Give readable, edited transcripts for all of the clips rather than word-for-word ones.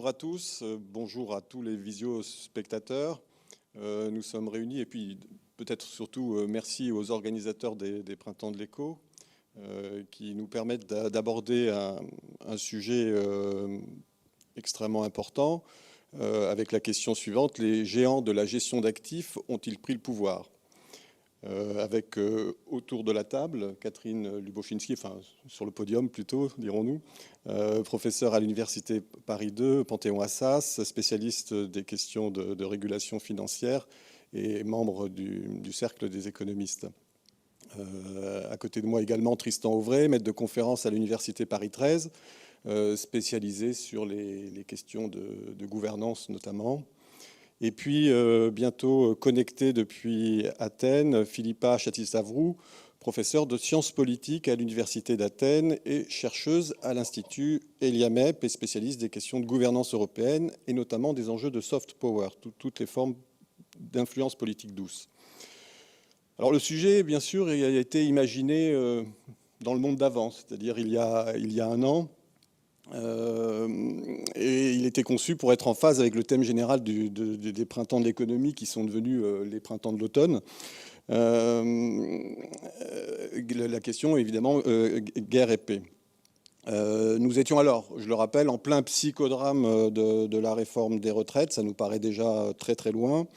Bonjour à tous, bonjour à tous les visio-spectateurs. Nous sommes réunis et puis peut-être surtout merci aux organisateurs des Printemps de l'Écho qui nous permettent d'aborder un sujet extrêmement important avec la question suivante: les géants de la gestion d'actifs ont-ils pris le pouvoir? Avec autour de la table Catherine Lubowczynski, enfin sur le podium plutôt, dirons-nous, professeure à l'université Paris 2, Panthéon-Assas, spécialiste des questions de régulation financière et membre du cercle des économistes. À côté de moi également Tristan Auvray, maître de conférence à l'université Paris 13, spécialisé sur les questions de gouvernance notamment. Et puis, bientôt connecté depuis Athènes, Philippa Chatzistavrou, professeure de sciences politiques à l'Université d'Athènes et chercheuse à l'Institut Eliamep et spécialiste des questions de gouvernance européenne et notamment des enjeux de soft power, toutes les formes d'influence politique douce. Alors le sujet, bien sûr, il a été imaginé dans le monde d'avant, c'est-à-dire il y a un an. Et il était conçu pour être en phase avec le thème général des printemps de l'économie qui sont devenus les printemps de l'automne. La question, évidemment, guerre et paix. Nous étions alors, je le rappelle, en plein psychodrame de la réforme des retraites. Ça nous paraît déjà très très loin.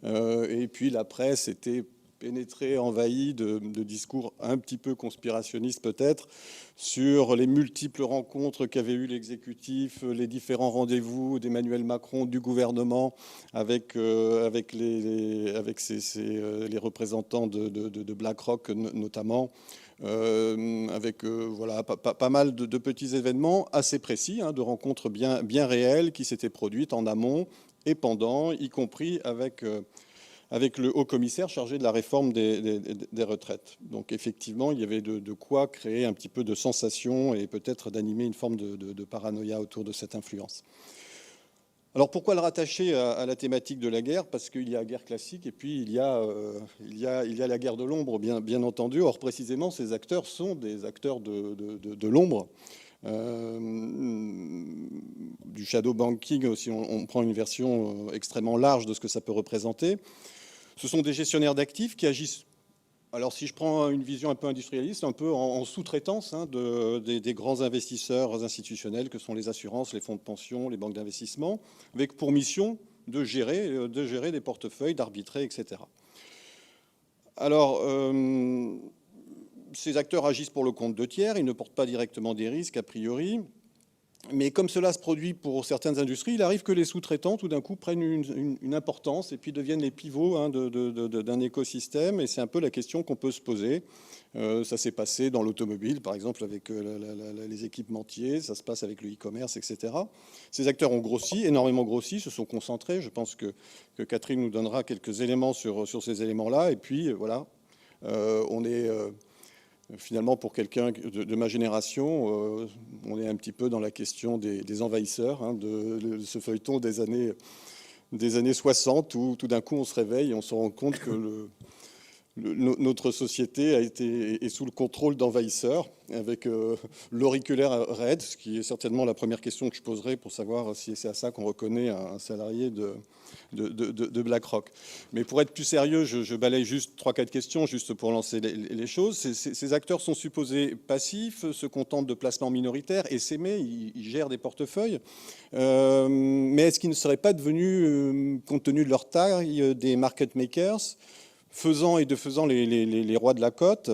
Et puis la presse était pénétrée, envahie de discours un petit peu conspirationnistes peut-être, sur les multiples rencontres qu'avait eu l'exécutif, les différents rendez-vous d'Emmanuel Macron, du gouvernement, avec les représentants de BlackRock notamment, avec voilà, pas mal de petits événements assez précis, de rencontres bien réelles qui s'étaient produites en amont et pendant, y compris avec le haut-commissaire chargé de la réforme des retraites. Donc effectivement, il y avait de quoi créer un petit peu de sensation et peut-être d'animer une forme de paranoïa autour de cette influence. Alors pourquoi le rattacher à la thématique de la guerre? Parce qu'il y a guerre classique et puis il y a la guerre de l'ombre, bien entendu. Or précisément, ces acteurs sont des acteurs de l'ombre. Du shadow banking, si on prend une version extrêmement large de ce que ça peut représenter. Ce sont des gestionnaires d'actifs qui agissent, alors si je prends une vision un peu industrialiste, un peu en sous-traitance des grands investisseurs institutionnels que sont les assurances, les fonds de pension, les banques d'investissement, avec pour mission de gérer des portefeuilles, d'arbitrer, etc. Alors, ces acteurs agissent pour le compte de tiers, ils ne portent pas directement des risques a priori. Mais comme cela se produit pour certaines industries, il arrive que les sous-traitants, tout d'un coup, prennent une importance et puis deviennent les pivots d'un écosystème. Et c'est un peu la question qu'on peut se poser. Ça s'est passé dans l'automobile, par exemple, avec les équipementiers. Ça se passe avec le e-commerce, etc. Ces acteurs ont grossi, énormément grossi, se sont concentrés. Je pense que Catherine nous donnera quelques éléments sur ces éléments-là. Et puis, voilà, on est... Finalement, pour quelqu'un de ma génération, on est un petit peu dans la question des envahisseurs, de ce feuilleton des années 60, où tout d'un coup on se réveille et on se rend compte que notre société est sous le contrôle d'envahisseurs, avec l'auriculaire raide, ce qui est certainement la première question que je poserai pour savoir si c'est à ça qu'on reconnaît un salarié de BlackRock. Mais pour être plus sérieux, je balaye juste 3-4 questions, juste pour lancer les choses. Ces acteurs sont supposés passifs, se contentent de placements minoritaires, essaimés, ils gèrent des portefeuilles. Mais est-ce qu'ils ne seraient pas devenus, compte tenu de leur taille, des market makers, faisant les rois de la cote,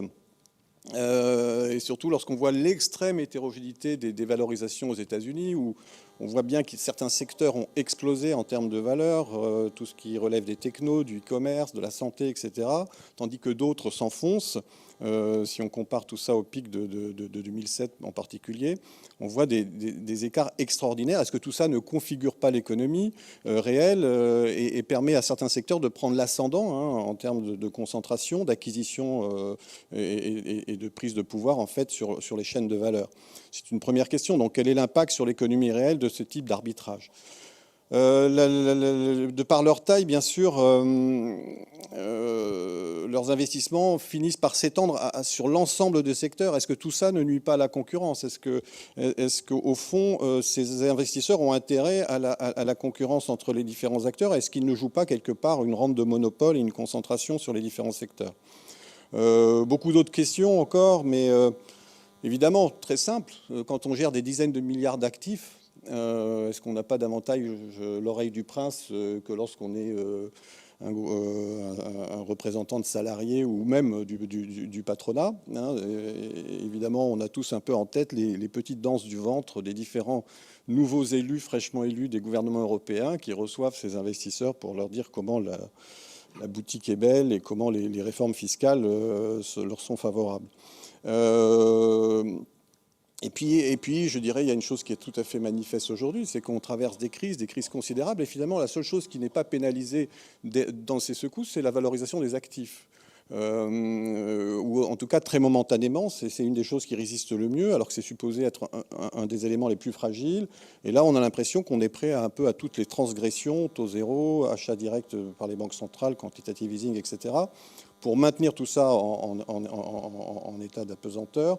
et surtout lorsqu'on voit l'extrême hétérogénéité des valorisations aux États-Unis, où on voit bien que certains secteurs ont explosé en termes de valeur, tout ce qui relève des technos, du e-commerce, de la santé, etc., tandis que d'autres s'enfoncent. Si on compare tout ça au pic de 2007 en particulier, on voit des écarts extraordinaires. Est-ce que tout ça ne configure pas l'économie réelle et permet à certains secteurs de prendre l'ascendant en termes de concentration, d'acquisition et de prise de pouvoir en fait sur les chaînes de valeur? C'est une première question. Donc quel est l'impact sur l'économie réelle de ce type d'arbitrage? De par leur taille, bien sûr, leurs investissements finissent par s'étendre sur l'ensemble des secteurs. Est-ce que tout ça ne nuit pas à la concurrence? Est-ce qu'au fond, ces investisseurs ont intérêt à la concurrence entre les différents acteurs? Est-ce qu'ils ne jouent pas quelque part une rente de monopole et une concentration sur les différents secteurs? Beaucoup d'autres questions encore, mais évidemment, très simple, quand on gère des dizaines de milliards d'actifs, est-ce qu'on n'a pas davantage l'oreille du prince que lorsqu'on est un représentant de salariés ou même du patronat, hein? Évidemment, on a tous un peu en tête les petites danses du ventre des différents nouveaux élus, fraîchement élus des gouvernements européens qui reçoivent ces investisseurs pour leur dire comment la boutique est belle et comment les réformes fiscales leur sont favorables. Et puis, je dirais, il y a une chose qui est tout à fait manifeste aujourd'hui, c'est qu'on traverse des crises considérables, et finalement, la seule chose qui n'est pas pénalisée dans ces secousses, c'est la valorisation des actifs. Ou en tout cas, très momentanément, c'est une des choses qui résiste le mieux, alors que c'est supposé être un des éléments les plus fragiles. Et là, on a l'impression qu'on est prêt un peu à toutes les transgressions, taux zéro, achat direct par les banques centrales, quantitative easing, etc., pour maintenir tout ça en état d'apesanteur.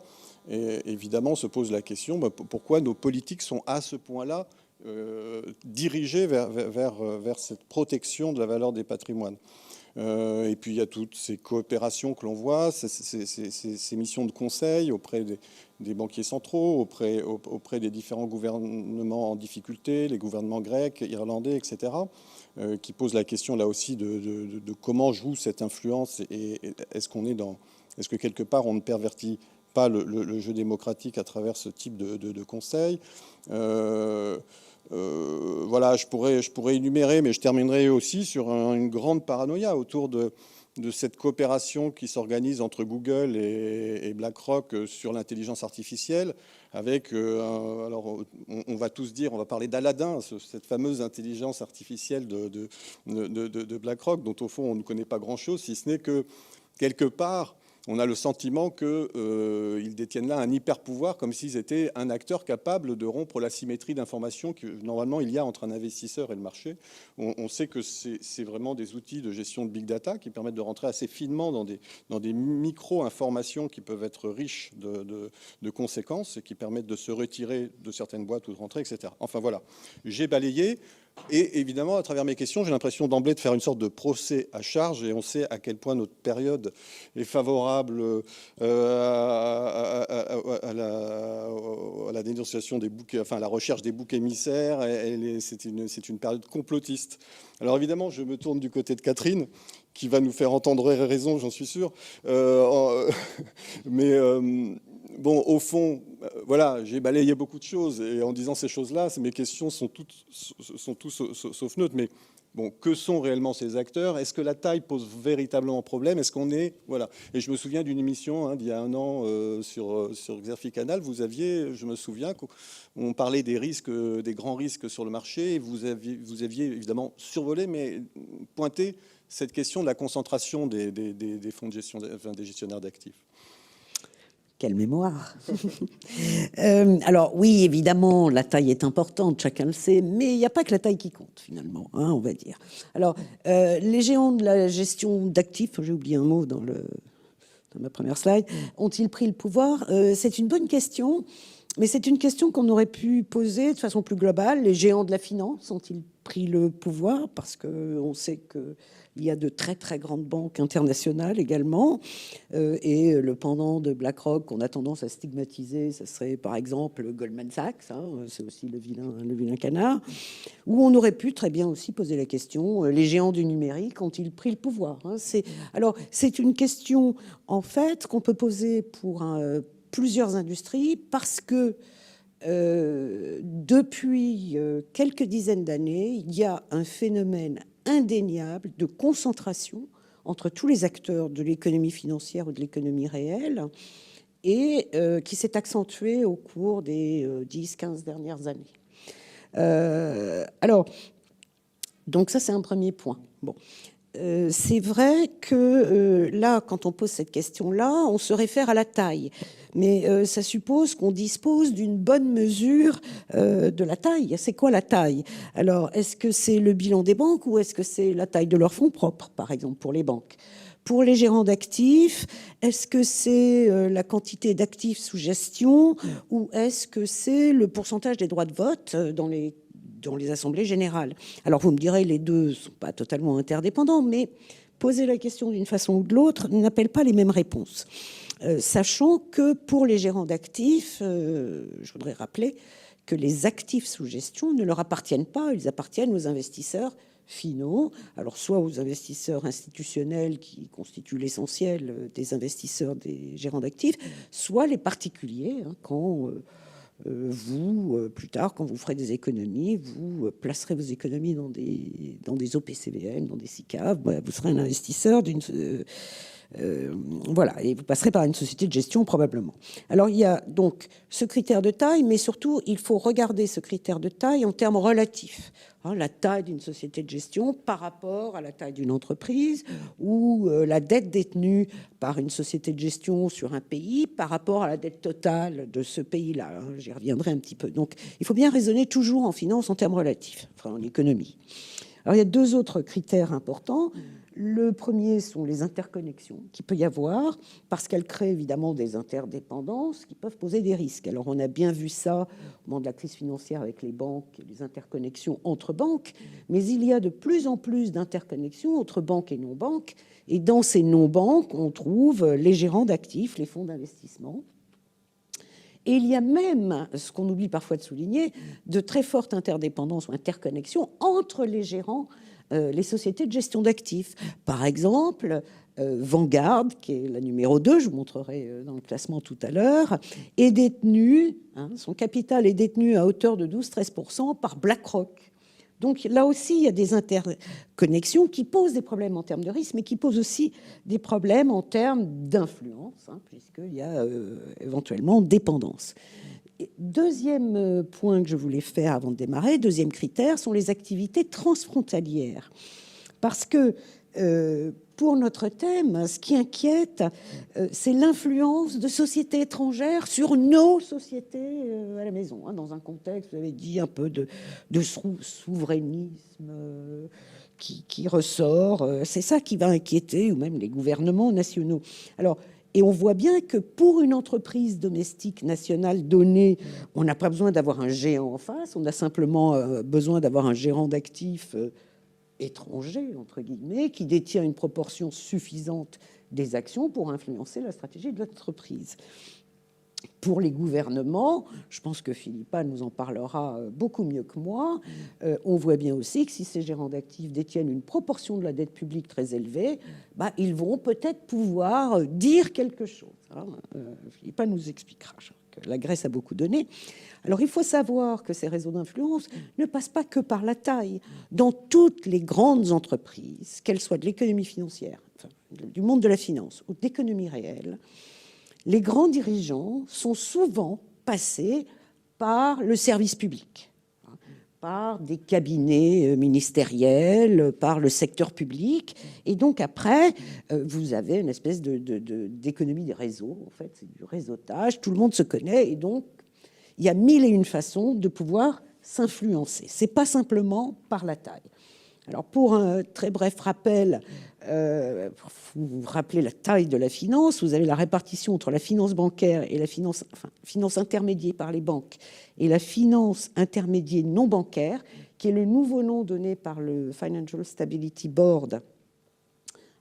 Et évidemment, se pose la question, pourquoi nos politiques sont à ce point-là dirigées vers cette protection de la valeur des patrimoines. Et puis il y a toutes ces coopérations que l'on voit, ces missions de conseil auprès des banquiers centraux, auprès des différents gouvernements en difficulté, les gouvernements grecs, irlandais, etc., qui posent la question là aussi de comment joue cette influence et est-ce que quelque part on ne pervertit pas le jeu démocratique à travers ce type de conseil. Voilà, je pourrais énumérer, mais je terminerai aussi sur une grande paranoïa autour de cette coopération qui s'organise entre Google et BlackRock sur l'intelligence artificielle, avec, alors on va tous dire, on va parler d'Aladin, cette fameuse intelligence artificielle de BlackRock, dont au fond on ne connaît pas grand-chose, si ce n'est que quelque part, on a le sentiment qu'ils détiennent là un hyper-pouvoir, comme s'ils étaient un acteur capable de rompre la symétrie d'information que normalement il y a entre un investisseur et le marché. On sait que c'est vraiment des outils de gestion de big data qui permettent de rentrer assez finement dans des micro-informations qui peuvent être riches de conséquences et qui permettent de se retirer de certaines boîtes ou de rentrer, etc. Enfin voilà, j'ai balayé. Et évidemment, à travers mes questions, j'ai l'impression d'emblée de faire une sorte de procès à charge, et on sait à quel point notre période est favorable à la dénonciation des boucs, enfin à la recherche des boucs émissaires. C'est une période complotiste. Alors évidemment, je me tourne du côté de Catherine, qui va nous faire entendre raison, j'en suis sûr. Mais bon, au fond, voilà, j'ai balayé beaucoup de choses, et en disant ces choses-là, mes questions sont toutes sauf neutres. Mais bon, que sont réellement ces acteurs? Est-ce que la taille pose véritablement problème? Est-ce qu'on est... Voilà. Et je me souviens d'une émission d'il y a un an sur Xerfi Canal. Vous aviez, je me souviens, qu'on parlait des risques, des grands risques sur le marché. Et vous aviez évidemment survolé, mais pointé cette question de la concentration des fonds de gestion, enfin, des gestionnaires d'actifs. Quelle mémoire. Alors oui, évidemment, la taille est importante, chacun le sait, mais il n'y a pas que la taille qui compte finalement, hein, on va dire. Alors, les géants de la gestion d'actifs, j'ai oublié un mot dans ma première slide, ont-ils pris le pouvoir? C'est une bonne question, mais c'est une question qu'on aurait pu poser de façon plus globale. Les géants de la finance ont-ils pris le pouvoir? Parce qu'on sait que il y a de très, très grandes banques internationales également. Et le pendant de BlackRock qu'on a tendance à stigmatiser, ce serait par exemple Goldman Sachs, hein, c'est aussi le vilain canard. Où on aurait pu très bien aussi poser la question, les géants du numérique ont-ils pris le pouvoir, hein? Alors, c'est une question, en fait, qu'on peut poser pour plusieurs industries parce que depuis quelques dizaines d'années, il y a un phénomène indéniable de concentration entre tous les acteurs de l'économie financière ou de l'économie réelle et qui s'est accentué au cours des 10-15 dernières années. Alors, donc ça, c'est un premier point. Bon. c'est vrai que là, quand on pose cette question-là, on se réfère à la taille. Mais ça suppose qu'on dispose d'une bonne mesure de la taille. C'est quoi la taille? Alors, est-ce que c'est le bilan des banques ou est-ce que c'est la taille de leurs fonds propres, par exemple, pour les banques? Pour les gérants d'actifs, est-ce que c'est la quantité d'actifs sous gestion ou est-ce que c'est le pourcentage des droits de vote dans les assemblées générales? Alors, vous me direz, les deux ne sont pas totalement interdépendants, mais poser la question d'une façon ou de l'autre n'appelle pas les mêmes réponses. Sachant que pour les gérants d'actifs, je voudrais rappeler que les actifs sous gestion ne leur appartiennent pas, ils appartiennent aux investisseurs finaux, alors soit aux investisseurs institutionnels qui constituent l'essentiel des investisseurs des gérants d'actifs, soit les particuliers, quand vous, plus tard, quand vous ferez des économies, vous placerez vos économies dans des OPCVM, dans des SICAV, vous serez un investisseur d'une... voilà, et vous passerez par une société de gestion probablement. Alors il y a donc ce critère de taille, mais surtout il faut regarder ce critère de taille en termes relatifs. La taille d'une société de gestion par rapport à la taille d'une entreprise ou la dette détenue par une société de gestion sur un pays par rapport à la dette totale de ce pays-là. J'y reviendrai un petit peu. Donc il faut bien raisonner toujours en finance en termes relatifs, enfin en économie. Alors il y a deux autres critères importants. Le premier sont les interconnexions qu'il peut y avoir, parce qu'elles créent évidemment des interdépendances qui peuvent poser des risques. Alors on a bien vu ça au moment de la crise financière avec les banques et les interconnexions entre banques, mais il y a de plus en plus d'interconnexions entre banques et non-banques, et dans ces non-banques, on trouve les gérants d'actifs, les fonds d'investissement. Et il y a même, ce qu'on oublie parfois de souligner, de très fortes interdépendances ou interconnexions entre les gérants, les sociétés de gestion d'actifs. Par exemple, Vanguard, qui est la numéro 2, je vous montrerai dans le classement tout à l'heure, est détenu, son capital est détenu à hauteur de 12-13% par BlackRock. Donc là aussi, il y a des interconnexions qui posent des problèmes en termes de risque, mais qui posent aussi des problèmes en termes d'influence, puisqu'il y a éventuellement dépendance. Deuxième point que je voulais faire avant de démarrer, deuxième critère, sont les activités transfrontalières. Parce que pour notre thème, ce qui inquiète, c'est l'influence de sociétés étrangères sur nos sociétés à la maison. Dans un contexte, vous avez dit, un peu de souverainisme qui ressort. C'est ça qui va inquiéter, ou même les gouvernements nationaux. Alors, et on voit bien que pour une entreprise domestique nationale donnée, on n'a pas besoin d'avoir un géant en face, on a simplement besoin d'avoir un gérant d'actifs étranger, entre guillemets, qui détient une proportion suffisante des actions pour influencer la stratégie de l'entreprise. Pour les gouvernements, je pense que Philippa nous en parlera beaucoup mieux que moi, on voit bien aussi que si ces gérants d'actifs détiennent une proportion de la dette publique très élevée, ils vont peut-être pouvoir dire quelque chose. Philippa nous expliquera que la Grèce a beaucoup donné. Alors il faut savoir que ces réseaux d'influence ne passent pas que par la taille. Dans toutes les grandes entreprises, qu'elles soient de l'économie financière, du monde de la finance ou de l'économie réelle, les grands dirigeants sont souvent passés par le service public, par des cabinets ministériels, par le secteur public. Et donc après, vous avez une espèce d'économie des réseaux. En fait, c'est du réseautage, tout le monde se connaît. Et donc, il y a mille et une façons de pouvoir s'influencer. Ce n'est pas simplement par la taille. Alors, pour un très bref rappel, vous rappelez la taille de la finance, vous avez la répartition entre la finance bancaire et la finance intermédiée par les banques et la finance intermédiée non bancaire, qui est le nouveau nom donné par le Financial Stability Board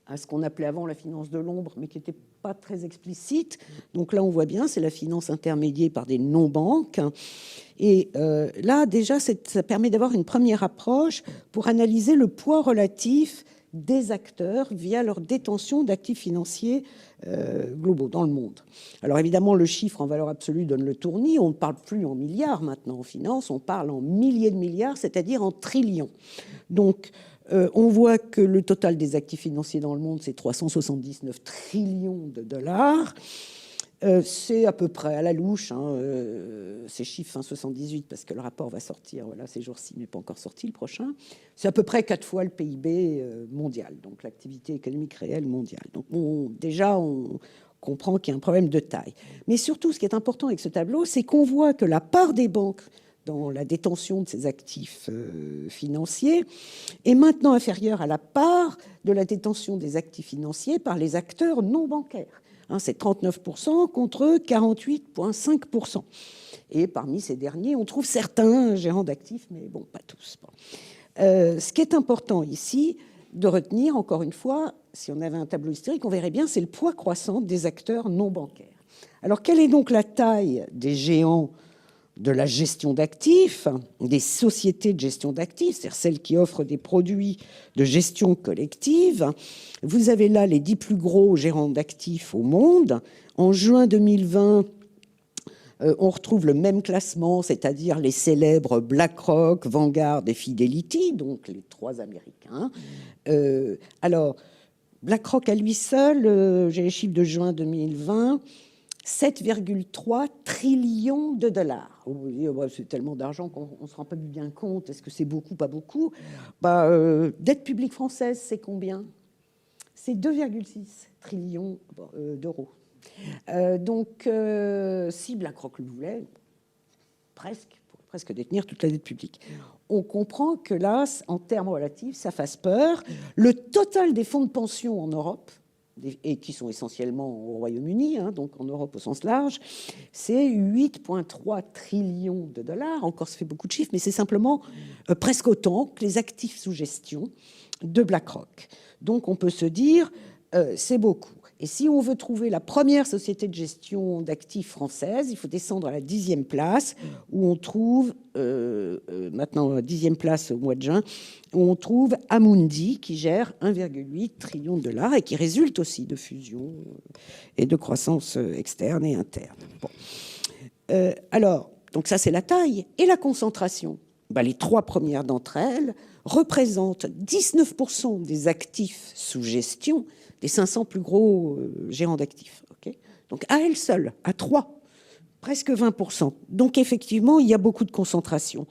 à ce qu'on appelait avant la finance de l'ombre, mais qui n'était pas très explicite. Donc là, on voit bien, c'est la finance intermédiée par des non-banques. Et là, déjà, ça permet d'avoir une première approche pour analyser le poids relatif des acteurs via leur détention d'actifs financiers globaux dans le monde. Alors évidemment, le chiffre en valeur absolue donne le tournis. On ne parle plus en milliards maintenant en finance, on parle en milliers de milliards, c'est-à-dire en trillions. Donc, on voit que le total des actifs financiers dans le monde, c'est 379 trillions de dollars. C'est à peu près à la louche, hein, ces chiffres fin 78, parce que le rapport va sortir voilà, ces jours-ci, mais pas encore sorti le prochain. C'est à peu près 4 fois le PIB mondial, donc l'activité économique réelle mondiale. Donc déjà, on comprend qu'il y a un problème de taille. Mais surtout, ce qui est important avec ce tableau, c'est qu'on voit que la part des banques dans la détention de ces actifs financiers est maintenant inférieure à la part de la détention des actifs financiers par les acteurs non bancaires. Hein, c'est 39% contre 48,5%. Et parmi ces derniers, on trouve certains gérants d'actifs, mais bon, pas tous. Bon. Ce qui est important ici de retenir, encore une fois, si on avait un tableau historique, on verrait bien, c'est le poids croissant des acteurs non bancaires. Alors, quelle est donc la taille des géants de la gestion d'actifs, des sociétés de gestion d'actifs, c'est-à-dire celles qui offrent des produits de gestion collective? Vous avez là les 10 plus gros gérants d'actifs au monde. En juin 2020, on retrouve le même classement, c'est-à-dire les célèbres BlackRock, Vanguard et Fidelity, donc les 3 Américains. Alors, BlackRock à lui seul, j'ai les chiffres de juin 2020, 7,3 trillions de dollars. Vous dites, oh, c'est tellement d'argent qu'on ne se rend pas bien compte. Est-ce que c'est beaucoup, pas beaucoup? Dette publique française, c'est combien? C'est 2,6 trillions d'euros. Donc, si BlackRock le voulait, presque détenir toute la dette publique. On comprend que là, en termes relatifs, ça fasse peur. Le total des fonds de pension en Europe, et qui sont essentiellement au Royaume-Uni, hein, donc en Europe au sens large, c'est 8,3 trillions de dollars. Encore, ça fait beaucoup de chiffres, mais c'est simplement presque autant que les actifs sous gestion de BlackRock. Donc, on peut se dire, c'est beaucoup. Et si on veut trouver la première société de gestion d'actifs française, il faut descendre à la 10e place, où on trouve, maintenant 10e place au mois de juin, où on trouve Amundi, qui gère 1,8 trillion de dollars et qui résulte aussi de fusion et de croissance externe et interne. Bon. Alors, donc ça c'est la taille. Et la concentration, les 3 premières d'entre elles représentent 19% des actifs sous gestion des 500 plus gros gérants d'actifs. Okay, donc à elles seules, à 3, presque 20%. Donc effectivement, il y a beaucoup de concentration.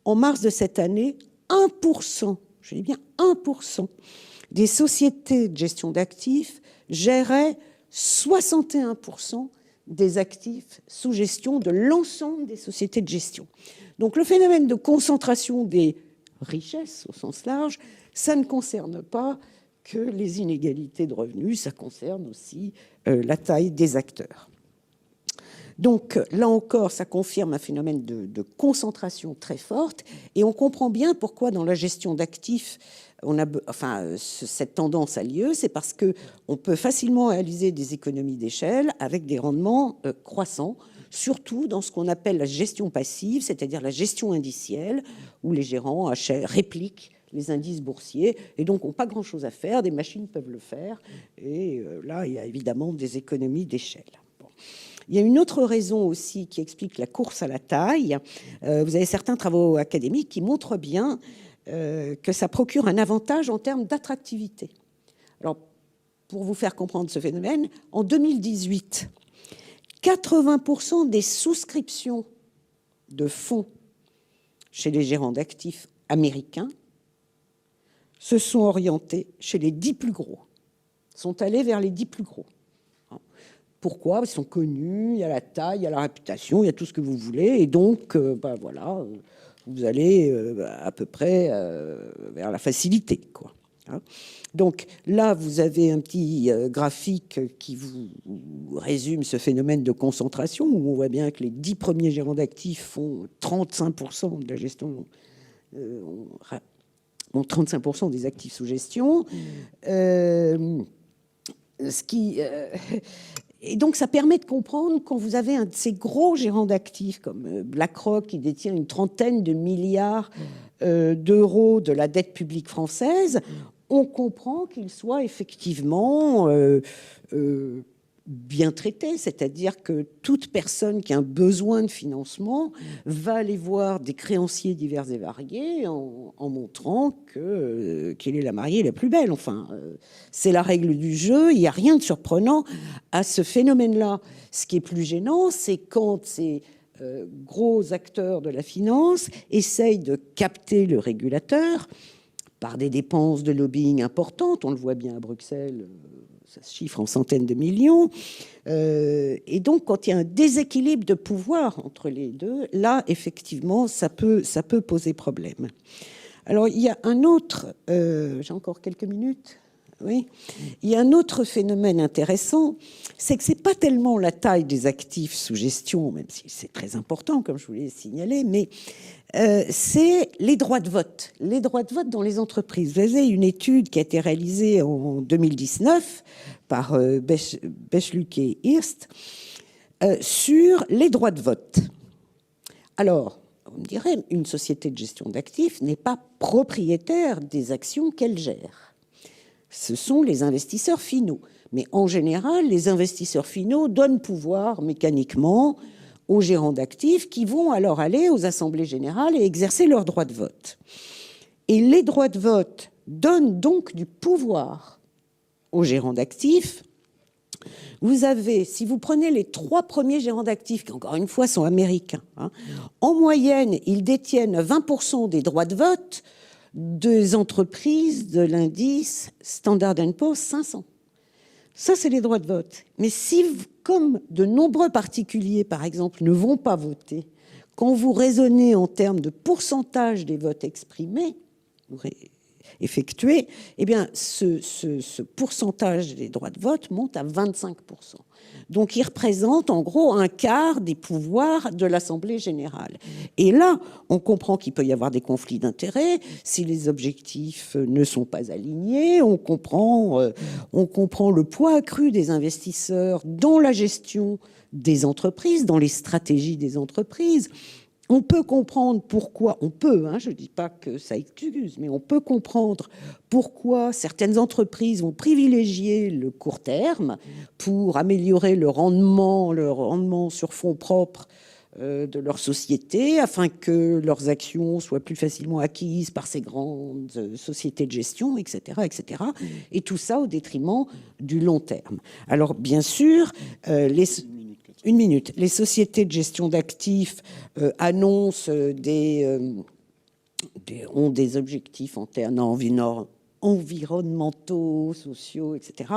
En mars de cette année, 1%, je dis bien 1%, des sociétés de gestion d'actifs géraient 61% des actifs sous gestion de l'ensemble des sociétés de gestion. Donc le phénomène de concentration des richesses au sens large, ça ne concerne pas que les inégalités de revenus, ça concerne aussi la taille des acteurs. Donc là encore, ça confirme un phénomène de concentration très forte, et on comprend bien pourquoi dans la gestion d'actifs, cette tendance a lieu, c'est parce qu'on peut facilement réaliser des économies d'échelle avec des rendements croissants, surtout dans ce qu'on appelle la gestion passive, c'est-à-dire la gestion indicielle, où les gérants répliquent les indices boursiers, et donc n'ont pas grand-chose à faire, des machines peuvent le faire, et là, il y a évidemment des économies d'échelle. Bon. Il y a une autre raison aussi qui explique la course à la taille. Vous avez certains travaux académiques qui montrent bien que ça procure un avantage en termes d'attractivité. Alors, pour vous faire comprendre ce phénomène, en 2018, 80% des souscriptions de fonds chez les gérants d'actifs américains se sont orientés chez les 10 plus gros, sont allés vers les 10 plus gros. Pourquoi? Ils sont connus, il y a la taille, il y a la réputation, il y a tout ce que vous voulez, et donc, voilà, vous allez à peu près vers la facilité, quoi. Donc là, vous avez un petit graphique qui vous résume ce phénomène de concentration, où on voit bien que les 10 premiers gérants d'actifs font 35% de la gestion, ont 35% des actifs sous gestion. Et donc, ça permet de comprendre quand vous avez un de ces gros gérants d'actifs comme BlackRock, qui détient une trentaine de milliards d'euros de la dette publique française, on comprend qu'il soit effectivement bien traité, c'est-à-dire que toute personne qui a un besoin de financement va aller voir des créanciers divers et variés en montrant qu'elle est la mariée la plus belle. Enfin, c'est la règle du jeu, il n'y a rien de surprenant à ce phénomène-là. Ce qui est plus gênant, c'est quand ces gros acteurs de la finance essayent de capter le régulateur par des dépenses de lobbying importantes, on le voit bien à Bruxelles, ça se chiffre en centaines de millions. Et donc, quand il y a un déséquilibre de pouvoir entre les deux, là, effectivement, ça peut poser problème. Alors, il y a un autre... j'ai encore quelques minutes. Oui. Il y a un autre phénomène intéressant, c'est que ce n'est pas tellement la taille des actifs sous gestion, même si c'est très important, comme je vous l'ai signalé, mais c'est les droits de vote. Les droits de vote dans les entreprises. Vous avez une étude qui a été réalisée en 2019 par Bechluk et Hirst sur les droits de vote. Alors, on me dirait, une société de gestion d'actifs n'est pas propriétaire des actions qu'elle gère. Ce sont les investisseurs finaux. Mais en général, les investisseurs finaux donnent pouvoir mécaniquement aux gérants d'actifs qui vont alors aller aux assemblées générales et exercer leurs droits de vote. Et les droits de vote donnent donc du pouvoir aux gérants d'actifs. Vous avez, si vous prenez les 3 premiers gérants d'actifs, qui encore une fois sont américains, en moyenne, ils détiennent 20% des droits de vote des entreprises de l'indice Standard & Poor's 500. Ça, c'est les droits de vote. Mais si, comme de nombreux particuliers, par exemple, ne vont pas voter, quand vous raisonnez en termes de pourcentage des votes exprimés, effectués, eh bien, ce pourcentage des droits de vote monte à 25%. Donc, il représente en gros un quart des pouvoirs de l'Assemblée générale. Et là, on comprend qu'il peut y avoir des conflits d'intérêts si les objectifs ne sont pas alignés. On comprend le poids accru des investisseurs dans la gestion des entreprises, dans les stratégies des entreprises. On peut comprendre pourquoi, je ne dis pas que ça excuse, mais on peut comprendre pourquoi certaines entreprises vont privilégier le court terme pour améliorer le rendement sur fonds propres de leur société, afin que leurs actions soient plus facilement acquises par ces grandes sociétés de gestion, etc., etc. Et tout ça au détriment du long terme. Alors, bien sûr, Une minute. Les sociétés de gestion d'actifs annoncent ont des objectifs en termes environnementaux, sociaux, etc.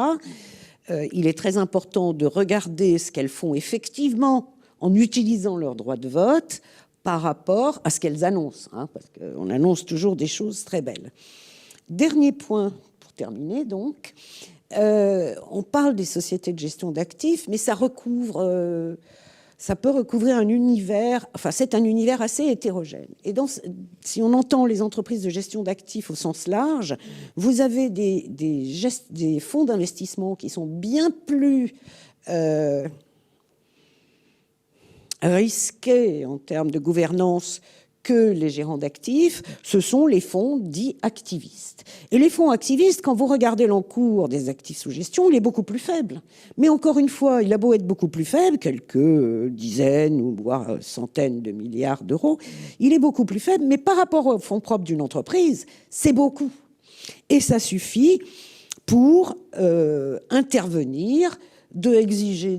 Il est très important de regarder ce qu'elles font effectivement en utilisant leurs droits de vote par rapport à ce qu'elles annoncent, parce qu'on annonce toujours des choses très belles. Dernier point, pour terminer donc. On parle des sociétés de gestion d'actifs, mais ça peut recouvrir un univers, c'est un univers assez hétérogène. Et si on entend les entreprises de gestion d'actifs au sens large, vous avez des fonds d'investissement qui sont bien plus risqués en termes de gouvernance que les gérants d'actifs, ce sont les fonds dits activistes. Et les fonds activistes, quand vous regardez l'encours des actifs sous gestion, il est beaucoup plus faible. Mais encore une fois, il a beau être beaucoup plus faible, quelques dizaines ou voire centaines de milliards d'euros, il est beaucoup plus faible, mais par rapport aux fonds propres d'une entreprise, c'est beaucoup. Et ça suffit pour intervenir, exiger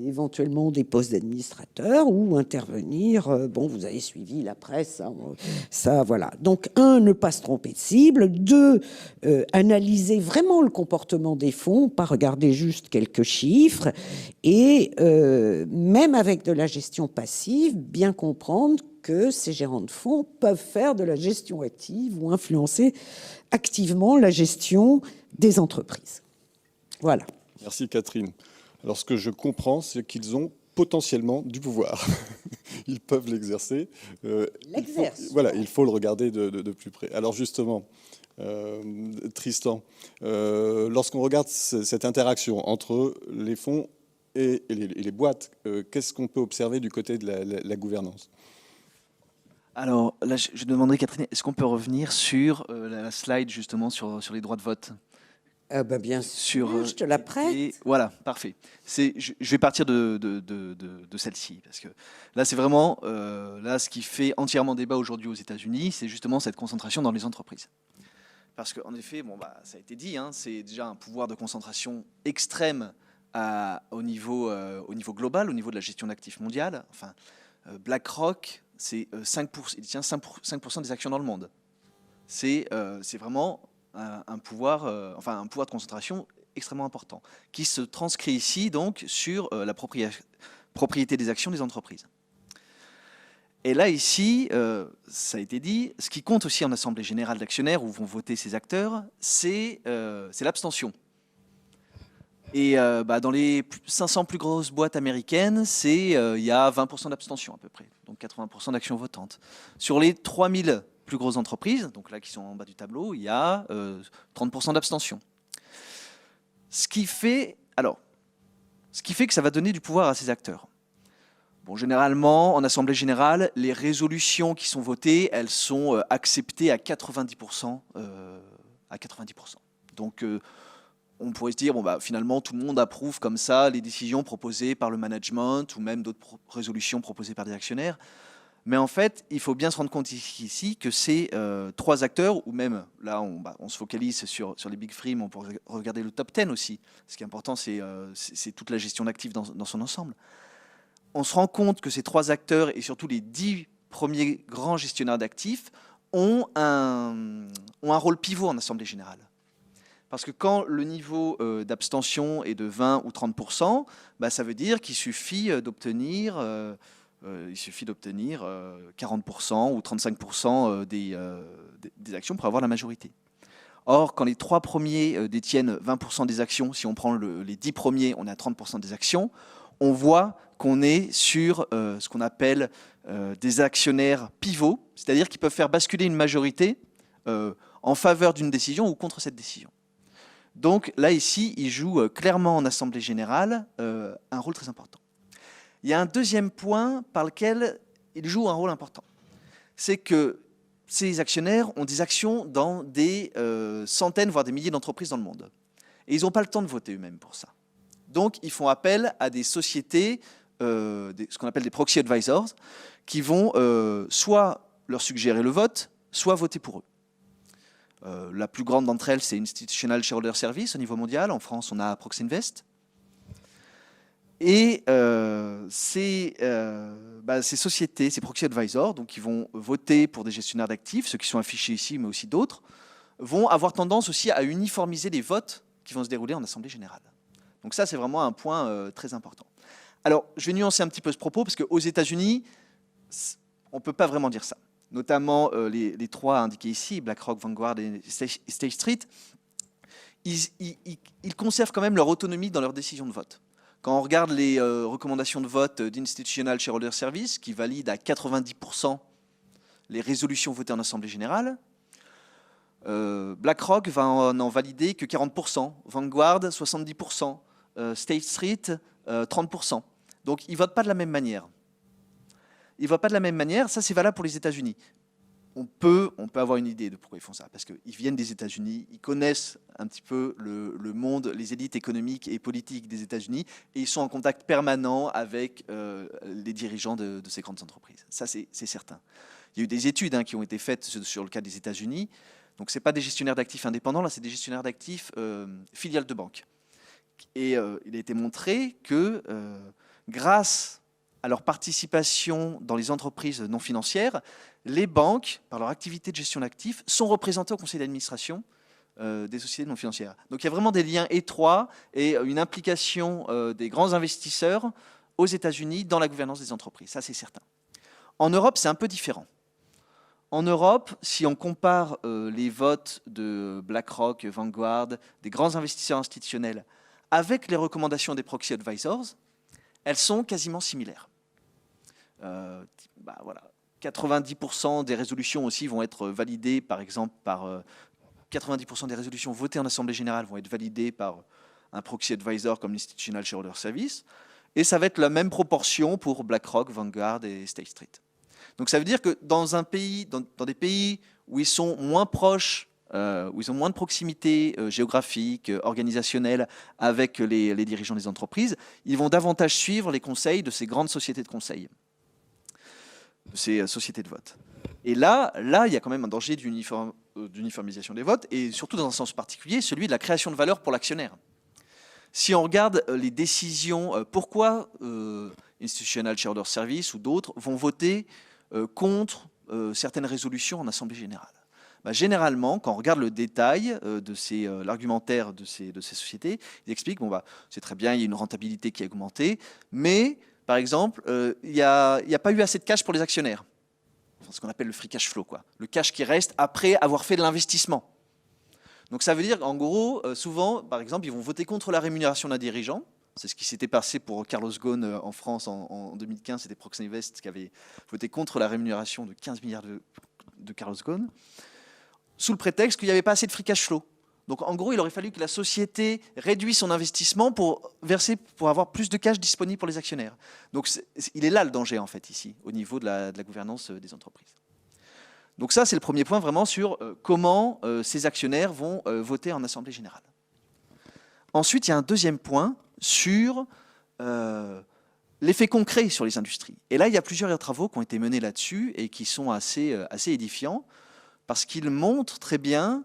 éventuellement des postes d'administrateurs ou intervenir. Vous avez suivi la presse, ça voilà. Donc, ne pas se tromper de cible. 2, analyser vraiment le comportement des fonds, pas regarder juste quelques chiffres. Et même avec de la gestion passive, bien comprendre que ces gérants de fonds peuvent faire de la gestion active ou influencer activement la gestion des entreprises. Voilà. Merci Catherine. Alors ce que je comprends, c'est qu'ils ont potentiellement du pouvoir. Ils peuvent l'exercer. Il faut le regarder de plus près. Alors justement, Tristan, lorsqu'on regarde cette interaction entre les fonds et les boîtes, qu'est-ce qu'on peut observer du côté de la gouvernance ? Alors là, je demanderai, Catherine, est-ce qu'on peut revenir sur la slide justement sur les droits de vote ? Bien sûr, sur je te la prête. et voilà, parfait. Je vais partir de celle-ci parce que là, c'est vraiment là ce qui fait entièrement débat aujourd'hui aux États-Unis, c'est justement cette concentration dans les entreprises. Parce qu'en effet, bon, bah, ça a été dit, hein, c'est déjà un pouvoir de concentration extrême au niveau global, au niveau de la gestion d'actifs mondiale. Enfin, BlackRock, c'est 5%, il tient 5% des actions dans le monde. C'est vraiment un pouvoir de concentration extrêmement important, qui se transcrit ici donc sur la propriété des actions des entreprises. Et là, ici, ça a été dit, ce qui compte aussi en Assemblée générale d'actionnaires où vont voter ces acteurs, c'est l'abstention. Et dans les 500 plus grosses boîtes américaines, il y a 20% d'abstention à peu près, donc 80% d'actions votantes. Sur les 3000 plus grosses entreprises, donc là qui sont en bas du tableau, il y a 30% d'abstention. Ce qui fait que ça va donner du pouvoir à ces acteurs. Bon, généralement, en Assemblée générale, les résolutions qui sont votées, elles sont acceptées à 90%. Donc, on pourrait se dire, bon, bah, finalement, tout le monde approuve comme ça les décisions proposées par le management ou même d'autres résolutions proposées par des actionnaires. Mais en fait, il faut bien se rendre compte ici que ces trois acteurs, ou même là, on se focalise sur les Big Three, mais on peut regarder le top 10 aussi. Ce qui est important, c'est toute la gestion d'actifs dans son ensemble. On se rend compte que ces trois acteurs, et surtout les 10 premiers grands gestionnaires d'actifs, ont un rôle pivot en Assemblée générale. Parce que quand le niveau d'abstention est de 20 ou 30%, bah, ça veut dire qu'il suffit d'obtenir 40% ou 35% des actions pour avoir la majorité. Or, quand les trois premiers détiennent 20% des actions, si on prend les 10 premiers, on est à 30% des actions, on voit qu'on est sur ce qu'on appelle des actionnaires pivots, c'est-à-dire qu'ils peuvent faire basculer une majorité en faveur d'une décision ou contre cette décision. Donc là, ici, ils jouent clairement en Assemblée générale un rôle très important. Il y a un deuxième point par lequel ils jouent un rôle important. C'est que ces actionnaires ont des actions dans des centaines, voire des milliers d'entreprises dans le monde. Et ils n'ont pas le temps de voter eux-mêmes pour ça. Donc, ils font appel à des sociétés, ce qu'on appelle des proxy advisors, qui vont soit leur suggérer le vote, soit voter pour eux. La plus grande d'entre elles, c'est Institutional Shareholder Service au niveau mondial. En France, on a Proxinvest. Et ces sociétés, ces proxy advisors, donc qui vont voter pour des gestionnaires d'actifs, ceux qui sont affichés ici, mais aussi d'autres, vont avoir tendance aussi à uniformiser les votes qui vont se dérouler en Assemblée générale. Donc ça, c'est vraiment un point très important. Alors, je vais nuancer un petit peu ce propos, parce qu'aux États-Unis, on ne peut pas vraiment dire ça. Notamment les trois indiqués ici, BlackRock, Vanguard et State Street, ils conservent quand même leur autonomie dans leurs décisions de vote. Quand on regarde les recommandations de vote d'Institutional Shareholder Service, qui valident à 90% les résolutions votées en Assemblée générale, BlackRock va n'en valider que 40%, Vanguard 70%, State Street 30%. Donc ils ne votent pas de la même manière. Ils ne votent pas de la même manière, ça c'est valable pour les États-Unis. On peut avoir une idée de pourquoi ils font ça, parce qu'ils viennent des États-Unis, ils connaissent un petit peu le monde, les élites économiques et politiques des États-Unis, et ils sont en contact permanent avec les dirigeants de ces grandes entreprises. Ça, c'est certain. Il y a eu des études qui ont été faites sur le cas des États-Unis. Donc, ce n'est pas des gestionnaires d'actifs indépendants, là, c'est des gestionnaires d'actifs filiales de banques. Et il a été montré que grâce à leur participation dans les entreprises non financières, les banques, par leur activité de gestion d'actifs, sont représentées au conseil d'administration des sociétés non financières. Donc il y a vraiment des liens étroits et une implication des grands investisseurs aux États-Unis dans la gouvernance des entreprises, ça c'est certain. En Europe, c'est un peu différent. En Europe, si on compare les votes de BlackRock, Vanguard, des grands investisseurs institutionnels, avec les recommandations des proxy advisors, elles sont quasiment similaires. Voilà. 90% des résolutions aussi vont être validées, par exemple, 90% des résolutions votées en Assemblée générale vont être validées par un proxy advisor comme l'Institutional Shareholder Service, et ça va être la même proportion pour BlackRock, Vanguard et State Street. Donc ça veut dire que dans des pays où ils sont moins proches où ils ont moins de proximité géographique, organisationnelle avec les dirigeants des entreprises, ils vont davantage suivre les conseils de ces grandes sociétés de conseil, de ces sociétés de vote. Et là, il y a quand même un danger d'uniformisation des votes, et surtout dans un sens particulier, celui de la création de valeur pour l'actionnaire. Si on regarde les décisions, pourquoi Institutional Shareholder Service ou d'autres vont voter contre certaines résolutions en Assemblée générale. Généralement, quand on regarde le détail de l'argumentaire de ces sociétés, ils expliquent, c'est très bien, il y a une rentabilité qui a augmenté, mais, par exemple, il n'y a pas eu assez de cash pour les actionnaire. Enfin, ce qu'on appelle le free cash flow, quoi. Le cash qui reste après avoir fait de l'investissement. Donc ça veut dire, en gros, souvent, par exemple, ils vont voter contre la rémunération d'un dirigeant. C'est ce qui s'était passé pour Carlos Ghosn en France en 2015. C'était Proxinvest qui avait voté contre la rémunération de 15 milliards de Carlos Ghosn, sous le prétexte qu'il n'y avait pas assez de free cash flow. Donc en gros, il aurait fallu que la société réduise son investissement pour avoir plus de cash disponible pour les actionnaires. Donc il est là le danger, en fait, ici, au niveau de la gouvernance des entreprises. Donc ça, c'est le premier point vraiment sur comment ces actionnaires vont voter en Assemblée générale. Ensuite, il y a un deuxième point sur l'effet concret sur les industries. Et là, il y a plusieurs travaux qui ont été menés là-dessus et qui sont assez édifiants, parce qu'ils montrent très bien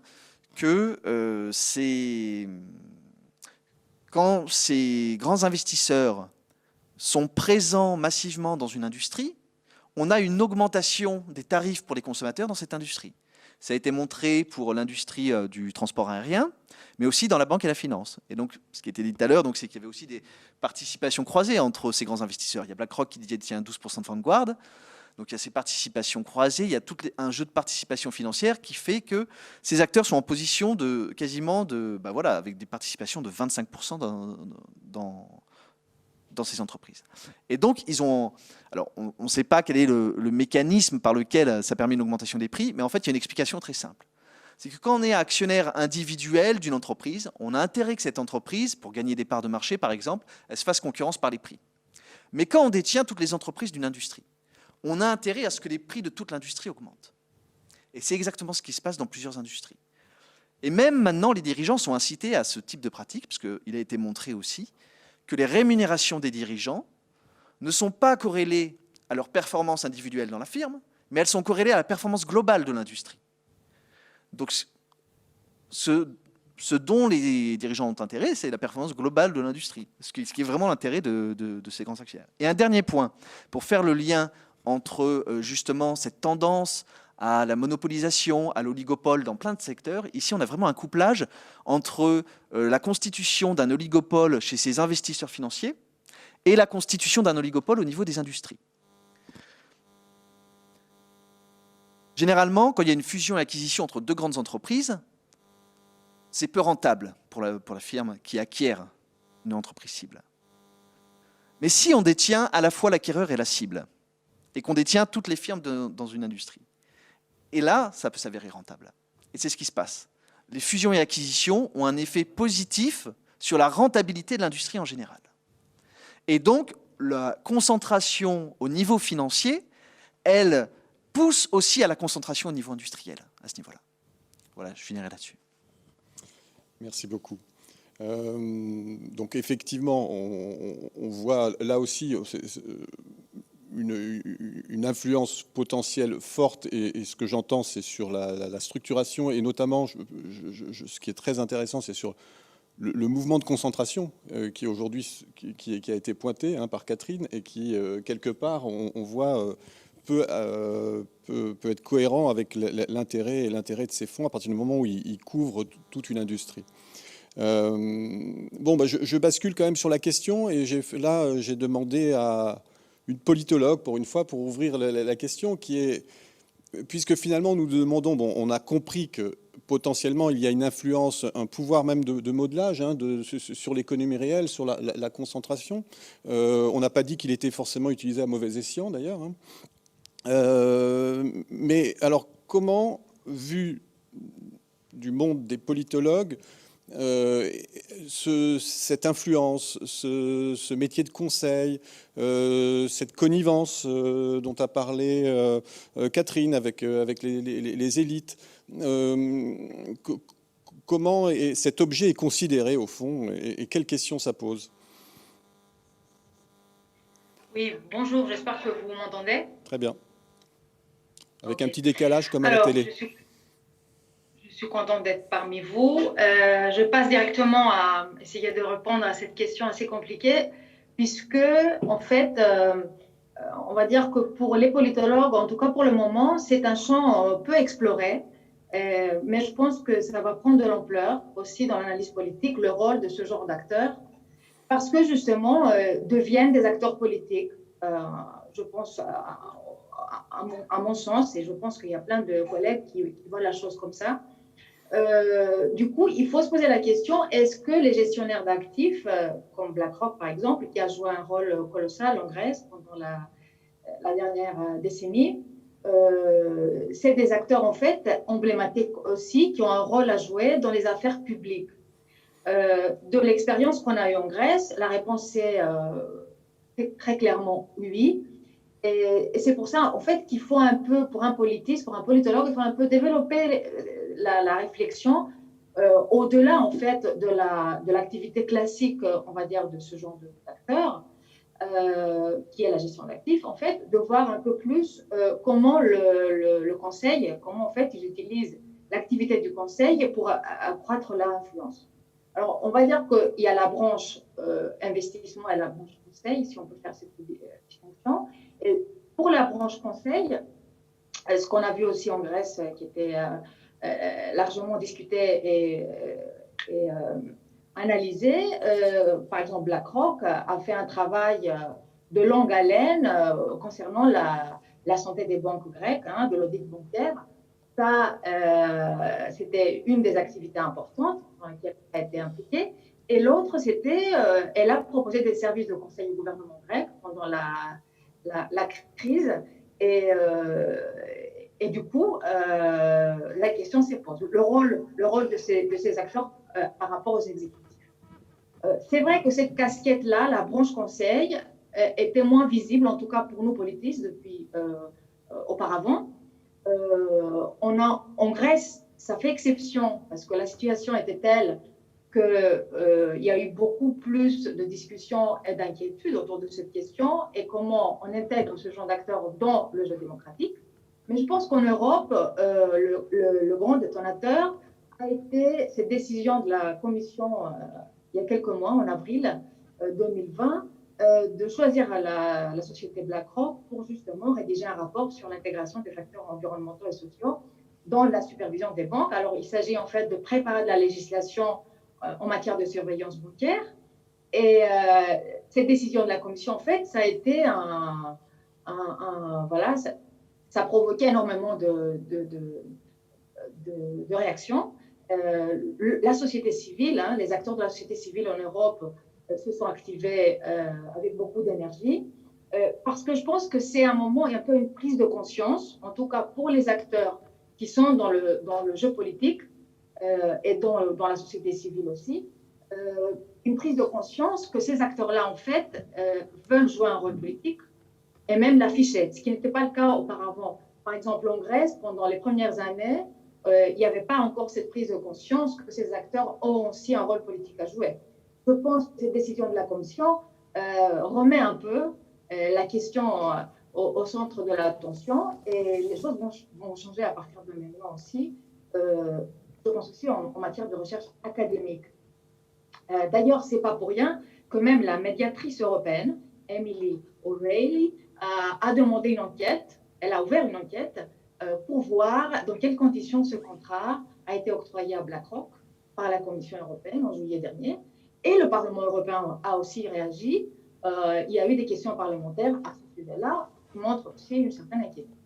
que quand ces grands investisseurs sont présents massivement dans une industrie, on a une augmentation des tarifs pour les consommateurs dans cette industrie. Ça a été montré pour l'industrie du transport aérien, mais aussi dans la banque et la finance. Et donc, ce qui a été dit tout à l'heure, c'est qu'il y avait aussi des participations croisées entre ces grands investisseurs. Il y a BlackRock qui détient 12% de Vanguard. Donc il y a ces participations croisées, il y a un jeu de participation financière qui fait que ces acteurs sont en position avec des participations de 25% dans ces entreprises. Et donc alors on ne sait pas quel est le mécanisme par lequel ça permet une augmentation des prix, mais en fait il y a une explication très simple. C'est que quand on est actionnaire individuel d'une entreprise, on a intérêt que cette entreprise, pour gagner des parts de marché par exemple, elle se fasse concurrence par les prix. Mais quand on détient toutes les entreprises d'une industrie, on a intérêt à ce que les prix de toute l'industrie augmentent. Et c'est exactement ce qui se passe dans plusieurs industries. Et même maintenant, les dirigeants sont incités à ce type de pratique, parce qu'il a été montré aussi que les rémunérations des dirigeants ne sont pas corrélées à leur performance individuelle dans la firme, mais elles sont corrélées à la performance globale de l'industrie. Donc, ce dont les dirigeants ont intérêt, c'est la performance globale de l'industrie, ce qui est vraiment l'intérêt de ces grands actionnaires. Et un dernier point, pour faire le lien entre justement cette tendance à la monopolisation, à l'oligopole dans plein de secteurs. Ici, on a vraiment un couplage entre la constitution d'un oligopole chez ces investisseurs financiers et la constitution d'un oligopole au niveau des industries. Généralement, quand il y a une fusion et acquisition entre deux grandes entreprises, c'est peu rentable pour la firme qui acquiert une entreprise cible. Mais si on détient à la fois l'acquéreur et la cible, et qu'on détient toutes les firmes dans une industrie. Et là, ça peut s'avérer rentable. Et c'est ce qui se passe. Les fusions et acquisitions ont un effet positif sur la rentabilité de l'industrie en général. Et donc, la concentration au niveau financier, elle pousse aussi à la concentration au niveau industriel, à ce niveau-là. Voilà, je finirai là-dessus. Merci beaucoup. Donc effectivement, on voit là aussi une influence potentielle forte, et ce que j'entends, c'est sur la structuration, et notamment, ce qui est très intéressant, c'est sur le mouvement de concentration qui aujourd'hui qui a été pointé par Catherine, et qui, quelque part, on voit peut être cohérent avec l'intérêt de ces fonds à partir du moment où ils couvrent toute une industrie. Je bascule quand même sur la question, et j'ai demandé à une politologue, pour une fois, pour ouvrir la question, qui est, puisque finalement nous demandons, on a compris que potentiellement il y a une influence, un pouvoir même de modelage sur l'économie réelle, sur la concentration. On n'a pas dit qu'il était forcément utilisé à mauvais escient d'ailleurs. Mais alors comment, vu du monde des politologues, cette influence, ce métier de conseil, cette connivence dont a parlé Catherine avec les élites, comment cet objet est considéré au fond et quelles questions ça pose? Oui, bonjour, j'espère que vous m'entendez. Très bien. Avec Ok. un petit décalage comme à la Alors, télé. je suis contente d'être parmi vous. Je passe directement à essayer de répondre à cette question assez compliquée, puisque, en fait, on va dire que pour les politologues, en tout cas pour le moment, c'est un champ peu exploré. Mais je pense que ça va prendre de l'ampleur aussi dans l'analyse politique, le rôle de ce genre d'acteurs, parce que justement, deviennent des acteurs politiques. Je pense, à mon sens, et je pense qu'il y a plein de collègues qui voient la chose comme ça. Du coup, il faut se poser la question, est-ce que les gestionnaires d'actifs, comme BlackRock par exemple, qui a joué un rôle colossal en Grèce pendant la dernière décennie, c'est des acteurs en fait emblématiques aussi qui ont un rôle à jouer dans les affaires publiques. De l'expérience qu'on a eue en Grèce, la réponse est très clairement oui. Et c'est pour ça, en fait, qu'il faut un peu, pour un politiste, pour un politologue, il faut un peu développer la réflexion au-delà, en fait, de l'activité classique, on va dire, de ce genre d'acteur, qui est la gestion d'actifs, en fait, de voir un peu plus comment le conseil, comment, en fait, ils utilisent l'activité du conseil pour accroître leur influence. Alors, on va dire qu'il y a la branche investissement et la branche conseil, si on peut faire cette distinction. Et pour la branche conseil, ce qu'on a vu aussi en Grèce, qui était largement discuté et analysé, par exemple, BlackRock a fait un travail de longue haleine concernant la santé des banques grecques, de l'audit bancaire. Ça, c'était une des activités importantes dans lesquelles elle a été impliquée. Et l'autre, c'était, elle a proposé des services de conseil au gouvernement grec pendant la crise. Et du coup, la question s'est posée, le rôle de ces acteurs par rapport aux exécutifs. C'est vrai que cette casquette-là, la branche conseil, était moins visible, en tout cas pour nous politistes, depuis auparavant. En Grèce, ça fait exception parce que la situation était telle qu'il y a eu beaucoup plus de discussions et d'inquiétudes autour de cette question et comment on intègre ce genre d'acteurs dans le jeu démocratique. Mais je pense qu'en Europe, le grand détonateur a été cette décision de la Commission il y a quelques mois, en avril 2020, de choisir la société BlackRock pour justement rédiger un rapport sur l'intégration des facteurs environnementaux et sociaux dans la supervision des banques. Alors, il s'agit en fait de préparer de la législation en matière de surveillance bancaire. Et cette décision de la Commission, en fait, ça a été voilà, ça a provoqué énormément de réactions. La société civile, les acteurs de la société civile en Europe se sont activés avec beaucoup d'énergie, parce que je pense que c'est un moment, il y a un peu une prise de conscience, en tout cas pour les acteurs qui sont dans le jeu politique et dans la société civile aussi, une prise de conscience que ces acteurs-là, en fait, veulent jouer un rôle politique et même l'afficher, ce qui n'était pas le cas auparavant. Par exemple, en Grèce, pendant les premières années, il n'y avait pas encore cette prise de conscience que ces acteurs ont aussi un rôle politique à jouer. Je pense que cette décision de la Commission remet un peu la question au centre de l'attention et les choses vont changer à partir de maintenant aussi. Je pense aussi en matière de recherche académique. D'ailleurs, ce n'est pas pour rien que même la médiatrice européenne, Emily O'Reilly, a demandé une enquête, elle a ouvert une enquête pour voir dans quelles conditions ce contrat a été octroyé à BlackRock par la Commission européenne en juillet dernier. Et le Parlement européen a aussi réagi. Il y a eu des questions parlementaires à ce sujet-là qui montrent aussi une certaine inquiétude.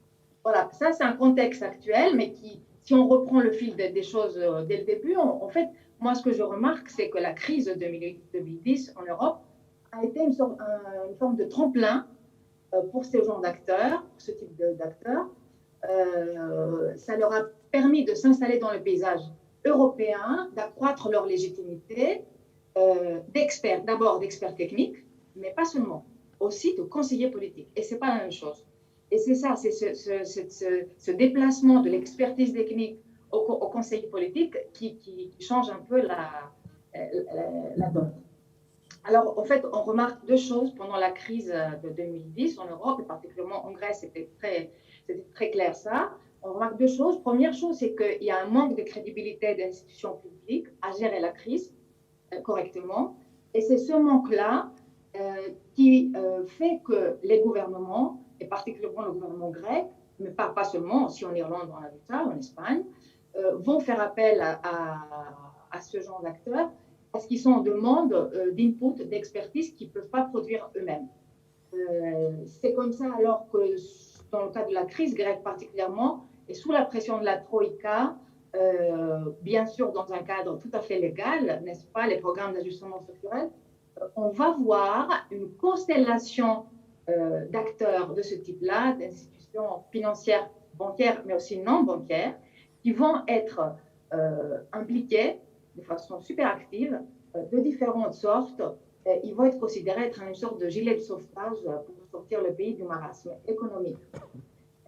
Voilà, ça c'est un contexte actuel, mais qui, si on reprend le fil des choses dès le début, en fait, moi ce que je remarque, c'est que la crise de 2010 en Europe a été une forme de tremplin pour ces genres d'acteurs, pour ce type d'acteurs. Ça leur a permis de s'installer dans le paysage européen, d'accroître leur légitimité, d'experts, d'abord d'experts techniques, mais pas seulement, aussi de conseillers politiques. Et ce n'est pas la même chose. Et c'est ça, c'est ce déplacement de l'expertise technique au conseil politique qui change un peu la donne. Alors, en fait, on remarque deux choses pendant la crise de 2010 en Europe, et particulièrement en Grèce, c'était très clair ça. On remarque deux choses. Première chose, c'est qu'il y a un manque de crédibilité des institutions publiques à gérer la crise correctement. Et c'est ce manque-là qui fait que les gouvernements, et particulièrement le gouvernement grec, mais pas seulement, aussi en Irlande, on a vu ça, en Espagne, vont faire appel à ce genre d'acteurs parce qu'ils sont en demande d'input, d'expertise qu'ils ne peuvent pas produire eux-mêmes. C'est comme ça alors que dans le cas de la crise grecque particulièrement, et sous la pression de la Troïka, bien sûr dans un cadre tout à fait légal, n'est-ce pas, les programmes d'ajustement structurel, on va voir une constellation d'acteurs de ce type-là, d'institutions financières, bancaires, mais aussi non bancaires, qui vont être impliqués de façon super active, de différentes sortes. Ils vont être considérés être une sorte de gilet de sauvetage pour sortir le pays du marasme économique.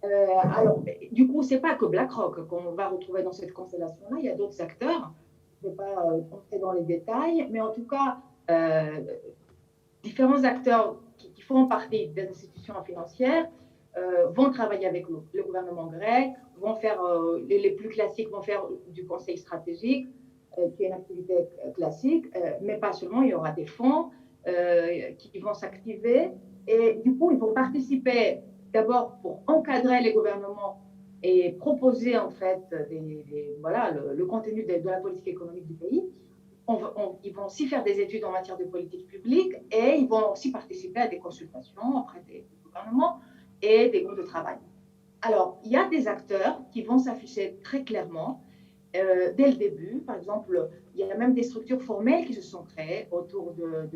Alors, du coup, ce n'est pas que BlackRock qu'on va retrouver dans cette constellation-là, il y a d'autres acteurs. Je ne vais pas entrer dans les détails, mais en tout cas, différents acteurs qui font partie des institutions financières vont travailler avec le gouvernement grec, vont faire, les plus classiques vont faire du conseil stratégique, qui est une activité classique, mais pas seulement, il y aura des fonds qui vont s'activer et du coup, ils vont participer d'abord pour encadrer les gouvernements et proposer en fait le contenu de la politique économique du pays. Ils vont aussi faire des études en matière de politique publique et ils vont aussi participer à des consultations auprès des gouvernements et des groupes de travail. Alors, il y a des acteurs qui vont s'afficher très clairement dès le début. Par exemple, il y a même des structures formelles qui se sont créées autour de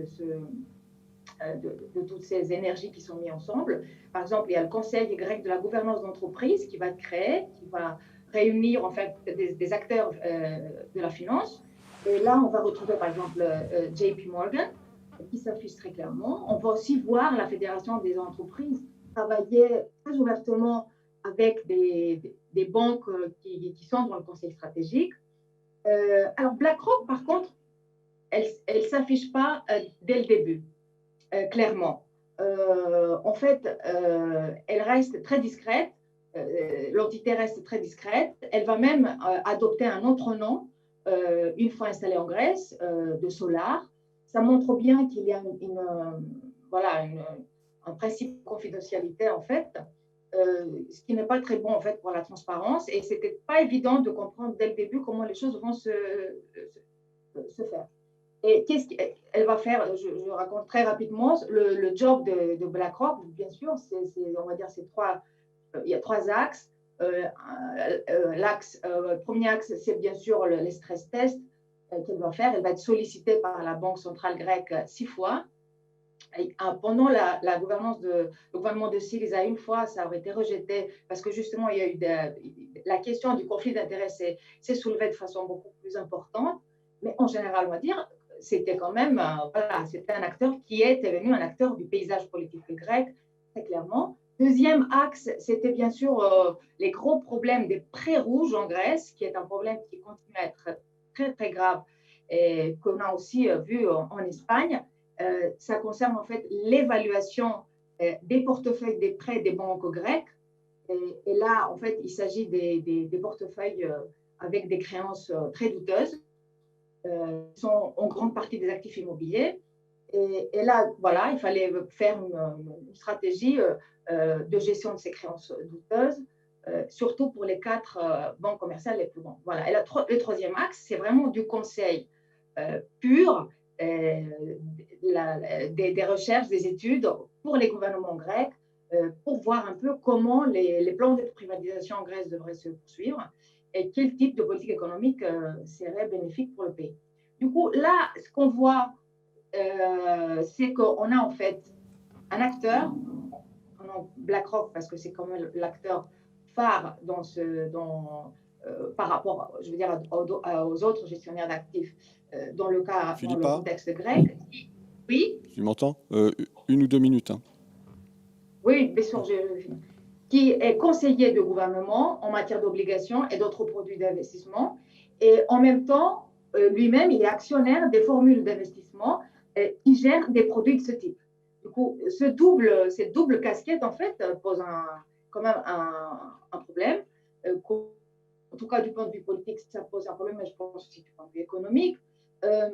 toutes ces énergies qui sont mises ensemble. Par exemple, il y a le Conseil grec de la gouvernance d'entreprise qui va être créé, qui va réunir en fait des acteurs de la finance. Et là, on va retrouver par exemple JP Morgan qui s'affiche très clairement. On va aussi voir la Fédération des entreprises travailler très ouvertement avec des banques qui sont dans le conseil stratégique. Alors BlackRock, par contre, elle ne s'affiche pas dès le début, clairement. En fait, elle reste très discrète, l'entité reste très discrète. Elle va même adopter un autre nom une fois installée en Grèce, de Solar. Ça montre bien qu'il y a un principe de confidentialité, en fait, ce qui n'est pas très bon en fait pour la transparence, et c'était pas évident de comprendre dès le début comment les choses vont se faire. Et qu'est-ce qu'elle va faire? Je raconte très rapidement le job de BlackRock. Bien sûr, on va dire il y a trois axes. Premier axe, c'est bien sûr les stress tests qu'elle va faire. Elle va être sollicitée par la Banque centrale grecque 6 fois. Pendant la gouvernance le gouvernement de Syriza, une fois, ça aurait été rejeté parce que justement, il y a eu la question du conflit d'intérêts s'est soulevée de façon beaucoup plus importante. Mais en général, on va dire, c'était quand même c'était un acteur qui est devenu un acteur du paysage politique grec, très clairement. Deuxième axe, c'était bien sûr les gros problèmes des prêts rouges en Grèce, qui est un problème qui continue à être très, très grave et qu'on a aussi vu en Espagne. Ça concerne en fait l'évaluation des portefeuilles des prêts des banques grecques. Et là, en fait, il s'agit des portefeuilles avec des créances très douteuses, qui sont en grande partie des actifs immobiliers. Et là, voilà, il fallait faire une stratégie de gestion de ces créances douteuses, surtout pour les 4 banques commerciales les plus grandes. Voilà. Et le troisième axe, c'est vraiment du conseil pur, des recherches, des études pour les gouvernements grecs, pour voir un peu comment les plans de privatisation en Grèce devraient se poursuivre et quel type de politique économique serait bénéfique pour le pays. Du coup, là, ce qu'on voit, c'est qu'on a en fait un acteur, BlackRock, parce que c'est quand même l'acteur phare par rapport, je veux dire, aux autres gestionnaires d'actifs, dans le contexte grec. Oui. Tu m'entends 1 ou 2 minutes. Hein. Oui, bien sûr, qui est conseiller de gouvernement en matière d'obligations et d'autres produits d'investissement. Et en même temps, lui-même, il est actionnaire des formules d'investissement qui gèrent des produits de ce type. Du coup, cette double casquette, en fait, pose quand même un problème. En tout cas, du point de vue politique, ça pose un problème, mais je pense aussi du point de vue économique. La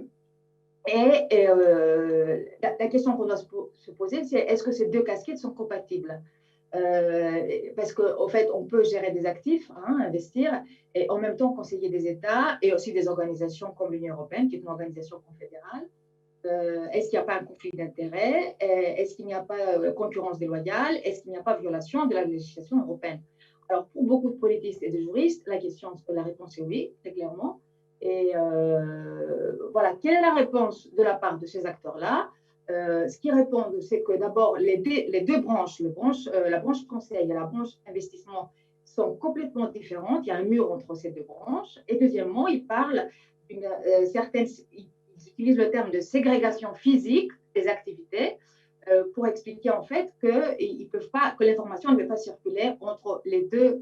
question qu'on doit se poser, c'est est-ce que ces deux casquettes sont compatibles? Parce qu'en fait, on peut gérer des actifs, investir, et en même temps conseiller des États et aussi des organisations comme l'Union européenne, qui est une organisation confédérale. Est-ce qu'il n'y a pas un conflit d'intérêts? Est-ce qu'il n'y a pas concurrence déloyale? Est-ce qu'il n'y a pas violation de la législation européenne? Alors, pour beaucoup de politistes et de juristes, la réponse est oui, très clairement. Et voilà, quelle est la réponse de la part de ces acteurs-là? Ce qu'ils répondent, c'est que d'abord, les deux branches, la branche conseil et la branche investissement, sont complètement différentes. Il y a un mur entre ces deux branches. Et deuxièmement, ils parlent d'une certaine... Ils utilisent le terme de ségrégation physique des activités pour expliquer en fait que l'information ne peut pas circuler entre les deux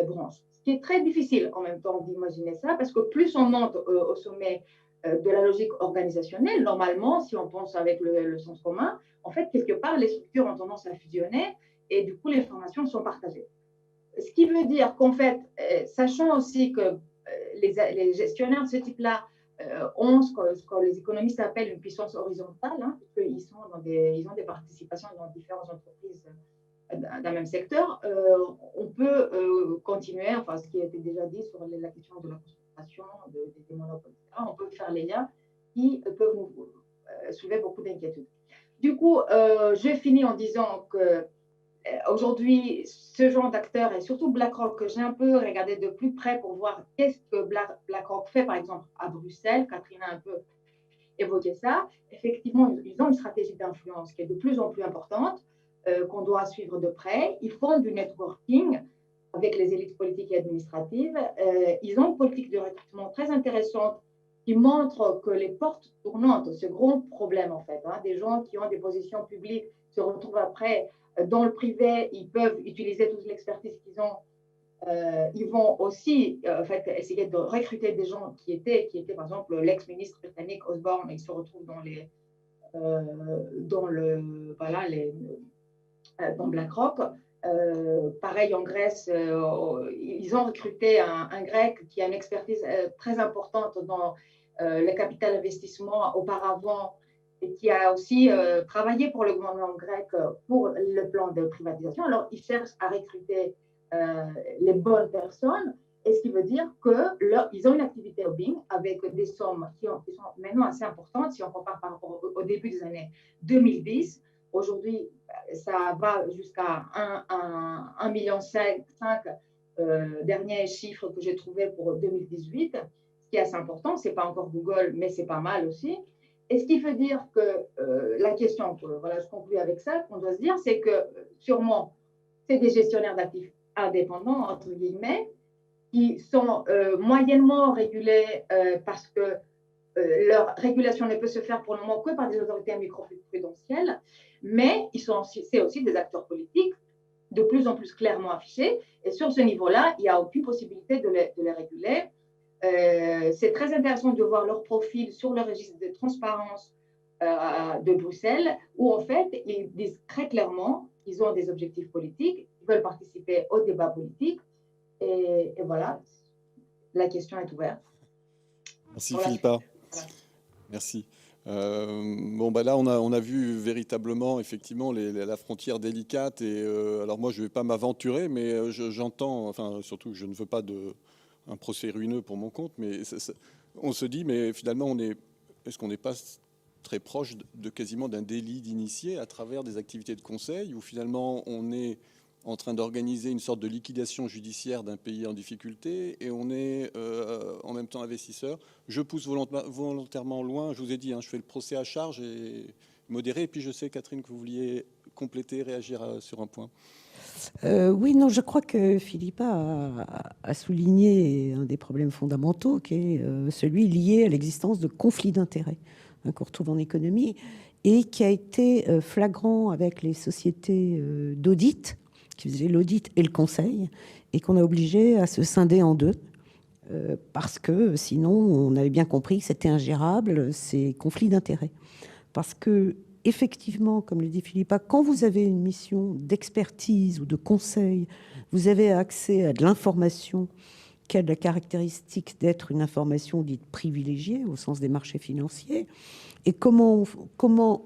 branches. Ce qui est très difficile en même temps d'imaginer ça, parce que plus on monte au sommet de la logique organisationnelle, normalement, si on pense avec le sens commun, en fait, quelque part, les structures ont tendance à fusionner et du coup, les informations sont partagées. Ce qui veut dire qu'en fait, sachant aussi que les gestionnaires de ce type-là ont ce que les économistes appellent une puissance horizontale, puisqu'ils ils ont des participations dans différentes entreprises d'un même secteur, on peut continuer, enfin, ce qui a été déjà dit sur la question de la concentration, des monopoles, etc. On peut faire les liens qui peuvent nous soulever beaucoup d'inquiétudes. Du coup, je finis en disant que aujourd'hui, ce genre d'acteurs, et surtout BlackRock, que j'ai un peu regardé de plus près pour voir qu'est-ce que BlackRock fait, par exemple, à Bruxelles. Catherine a un peu évoqué ça. Effectivement, ils ont une stratégie d'influence qui est de plus en plus importante, qu'on doit suivre de près. Ils font du networking avec les élites politiques et administratives. Ils ont une politique de recrutement très intéressante qui montre que les portes tournantes, ce gros problème en fait, des gens qui ont des positions publiques se retrouvent après dans le privé, ils peuvent utiliser toute l'expertise qu'ils ont. Ils vont aussi en fait, essayer de recruter des gens qui étaient par exemple, l'ex-ministre britannique Osborne, ils se retrouvent dans BlackRock. Pareil en Grèce, ils ont recruté un Grec qui a une expertise très importante dans le capital investissement auparavant, et qui a aussi travaillé pour le gouvernement grec pour le plan de privatisation. Alors, ils cherchent à recruter les bonnes personnes, et ce qui veut dire qu'ils ont une activité lobbying avec des sommes qui sont maintenant assez importantes si on compare par rapport au début des années 2010. Aujourd'hui, ça va jusqu'à 1,5 million, dernier chiffre que j'ai trouvé pour 2018, ce qui est assez important. Ce n'est pas encore Google, mais c'est pas mal aussi. Et ce qui veut dire que la question, je conclue avec ça, qu'on doit se dire, c'est que sûrement, c'est des gestionnaires d'actifs indépendants, entre guillemets, qui sont moyennement régulés parce que leur régulation ne peut se faire pour le moment que par des autorités microprudentielles, mais c'est aussi des acteurs politiques de plus en plus clairement affichés. Et sur ce niveau-là, il n'y a aucune possibilité de les réguler. C'est très intéressant de voir leur profil sur le registre de transparence de Bruxelles, où en fait, ils disent très clairement qu'ils ont des objectifs politiques, ils veulent participer au débat politique. Et voilà, la question est ouverte. Merci Philippa. Voilà. Merci. Là, on a vu véritablement, effectivement, la frontière délicate. Et alors moi, je ne vais pas m'aventurer, mais j'entends, enfin, surtout, je ne veux pas un procès ruineux pour mon compte, mais on se dit, mais finalement, est-ce qu'on n'est pas très proche de quasiment d'un délit d'initié à travers des activités de conseil, où finalement, on est en train d'organiser une sorte de liquidation judiciaire d'un pays en difficulté, et on est en même temps investisseur. Je pousse volontairement loin, je vous ai dit, je fais le procès à charge et modéré, et puis je sais, Catherine, que vous vouliez compléter, réagir sur un point. Oui, non, je crois que Philippa a souligné un des problèmes fondamentaux, qui est celui lié à l'existence de conflits d'intérêts qu'on retrouve en économie, et qui a été flagrant avec les sociétés d'audit qui faisait l'audit et le conseil, et qu'on a obligé à se scinder en deux, parce que sinon, on avait bien compris que c'était ingérable, ces conflits d'intérêts. Parce que, effectivement, comme le dit Philippa, quand vous avez une mission d'expertise ou de conseil, vous avez accès à de l'information qui a de la caractéristique d'être une information dite privilégiée au sens des marchés financiers. Et comment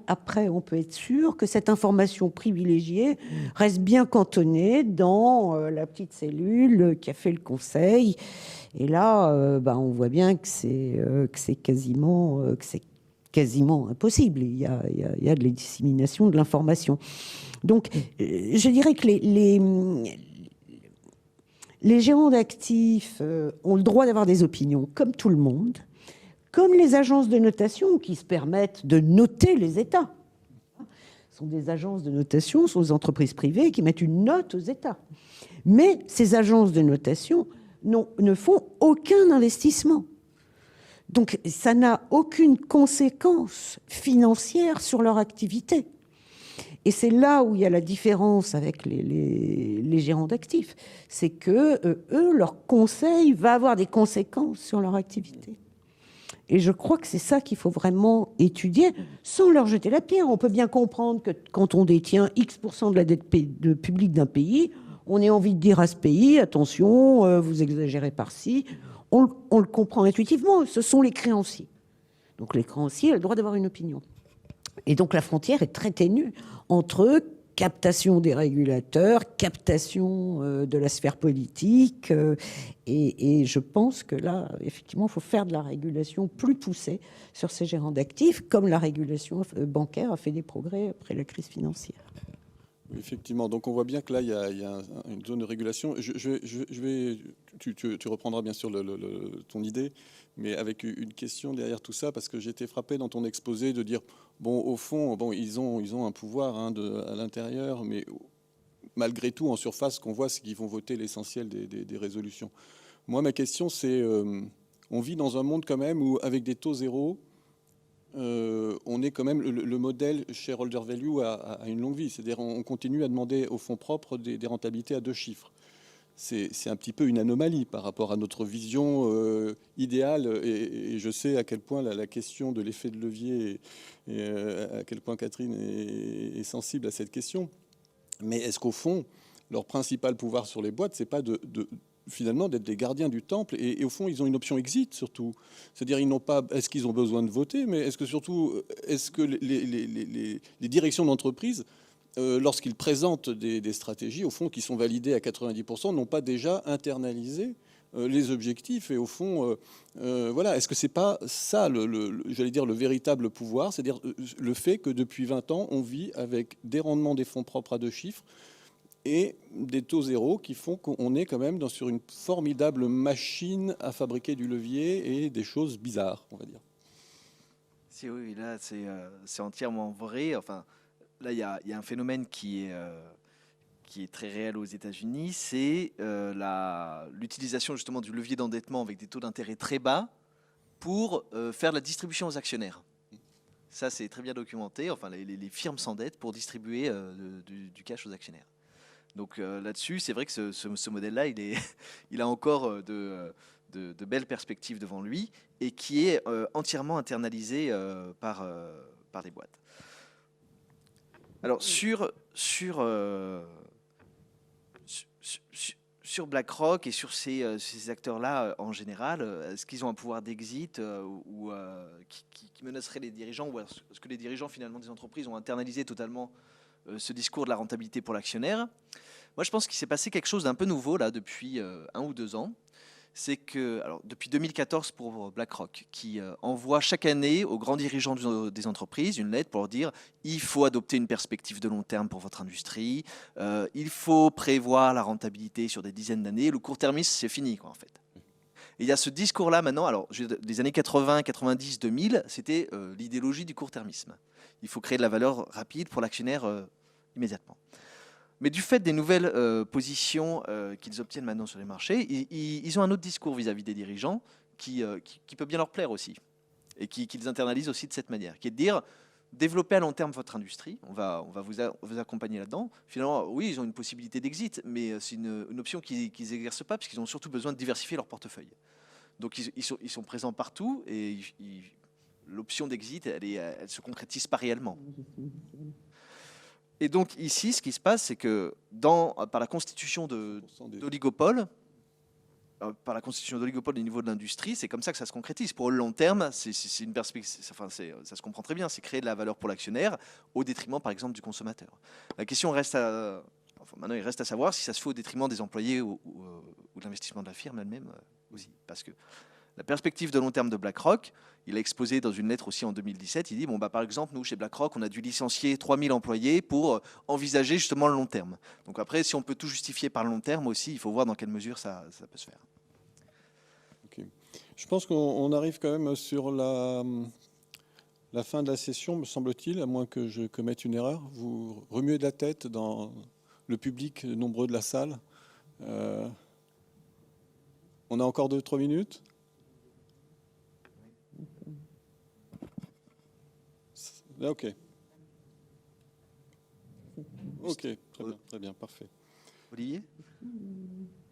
après on peut être sûr que cette information privilégiée reste bien cantonnée dans la petite cellule qui a fait le conseil. Et là, on voit bien que c'est quasiment impossible. Il y a de la dissémination de l'information. Donc, je dirais que les gérants d'actifs ont le droit d'avoir des opinions, comme tout le monde, comme les agences de notation qui se permettent de noter les États. Ce sont des agences de notation, ce sont des entreprises privées qui mettent une note aux États. Mais ces agences de notation ne font aucun investissement. Donc ça n'a aucune conséquence financière sur leur activité. Et c'est là où il y a la différence avec les gérants d'actifs. C'est que eux, leur conseil va avoir des conséquences sur leur activité. Et je crois que c'est ça qu'il faut vraiment étudier sans leur jeter la pierre. On peut bien comprendre que quand on détient X% de la dette publique d'un pays, on ait envie de dire à ce pays, attention, vous exagérez par-ci. On le comprend intuitivement, ce sont les créanciers. Donc les créanciers ont le droit d'avoir une opinion. Et donc la frontière est très ténue entre captation des régulateurs, captation de la sphère politique. Et je pense que là, effectivement, il faut faire de la régulation plus poussée sur ces gérants d'actifs, comme la régulation bancaire a fait des progrès après la crise financière. Effectivement, donc on voit bien que là, il y a une zone de régulation. Tu reprendras bien sûr ton idée, mais avec une question derrière tout ça, parce que j'ai été frappé dans ton exposé de dire, bon, au fond, bon, ils ont un pouvoir à l'intérieur, mais malgré tout, en surface, ce qu'on voit, c'est qu'ils vont voter l'essentiel des résolutions. Moi, ma question, c'est, on vit dans un monde quand même où, avec des taux zéro, on est quand même le modèle shareholder value à une longue vie. C'est-à-dire on continue à demander aux fonds propres des rentabilités à 2 chiffres. C'est un petit peu une anomalie par rapport à notre vision idéale. Et je sais à quel point la question de l'effet de levier et à quel point Catherine est sensible à cette question. Mais est-ce qu'au fond, leur principal pouvoir sur les boîtes, c'est pas finalement d'être des gardiens du temple et au fond ils ont une option exit surtout, c'est-à-dire ils n'ont pas, est-ce qu'ils ont besoin de voter, mais est-ce que les directions d'entreprise lorsqu'ils présentent des stratégies au fond qui sont validées à 90% n'ont pas déjà internalisé les objectifs et au fond voilà, est-ce que c'est pas ça j'allais dire le véritable pouvoir, c'est-à-dire le fait que depuis 20 ans on vit avec des rendements des fonds propres à 2 chiffres et des taux zéro qui font qu'on est quand même sur une formidable machine à fabriquer du levier et des choses bizarres, on va dire. Oui, là, c'est entièrement vrai. Enfin, là, il y a un phénomène qui est très réel aux États-Unis, c'est l'utilisation justement du levier d'endettement avec des taux d'intérêt très bas pour faire de la distribution aux actionnaires. Ça, c'est très bien documenté. Enfin, les firmes s'endettent pour distribuer du cash aux actionnaires. Donc là-dessus, c'est vrai que ce modèle-là, il a encore de belles perspectives devant lui et qui est entièrement internalisé par des boîtes. Alors sur BlackRock et sur ces acteurs-là en général, est-ce qu'ils ont un pouvoir d'exit ou qui menacerait les dirigeants, ou est-ce que les dirigeants finalement des entreprises ont internalisé totalement ce discours de la rentabilité pour l'actionnaire? Moi, je pense qu'il s'est passé quelque chose d'un peu nouveau là depuis 1 ou 2 ans. C'est que, alors, depuis 2014 pour BlackRock, qui envoie chaque année aux grands dirigeants des entreprises une lettre pour leur dire il faut adopter une perspective de long terme pour votre industrie, il faut prévoir la rentabilité sur des dizaines d'années, le court-termisme, c'est fini, quoi, en fait. Et il y a ce discours-là maintenant, alors des années 80, 90, 2000, c'était l'idéologie du court-termisme. Il faut créer de la valeur rapide pour l'actionnaire immédiatement. Mais du fait des nouvelles positions qu'ils obtiennent maintenant sur les marchés, ils ont un autre discours vis-à-vis des dirigeants qui peut bien leur plaire aussi, et qu'ils internalisent aussi de cette manière, qui est de dire, développez à long terme votre industrie, on va vous accompagner là-dedans. Finalement, oui, ils ont une possibilité d'exit, mais c'est une option qu'ils n'exercent pas parce qu'ils ont surtout besoin de diversifier leur portefeuille. Donc ils sont présents partout et l'option d'exit, elle se concrétise pas réellement. Et donc ici, ce qui se passe, c'est que par la constitution d'oligopole, par la constitution d'oligopole au niveau de l'industrie, c'est comme ça que ça se concrétise. Pour le long terme, c'est une perspective, enfin, ça se comprend très bien, c'est créer de la valeur pour l'actionnaire au détriment, par exemple, du consommateur. La question maintenant, il reste à savoir si ça se fait au détriment des employés ou de l'investissement de la firme elle-même aussi. Parce que la perspective de long terme de BlackRock, il a exposé dans une lettre aussi en 2017, il dit, par exemple, nous, chez BlackRock, on a dû licencier 3000 employés pour envisager justement le long terme. Donc après, si on peut tout justifier par le long terme aussi, il faut voir dans quelle mesure ça peut se faire. Okay. Je pense qu'on arrive quand même sur la fin de la session, me semble-t-il, à moins que je commette une erreur. Vous remuez de la tête dans le public nombreux de la salle. On a encore 2-3 minutes. Ok. Ok, très bien, parfait. Olivier ?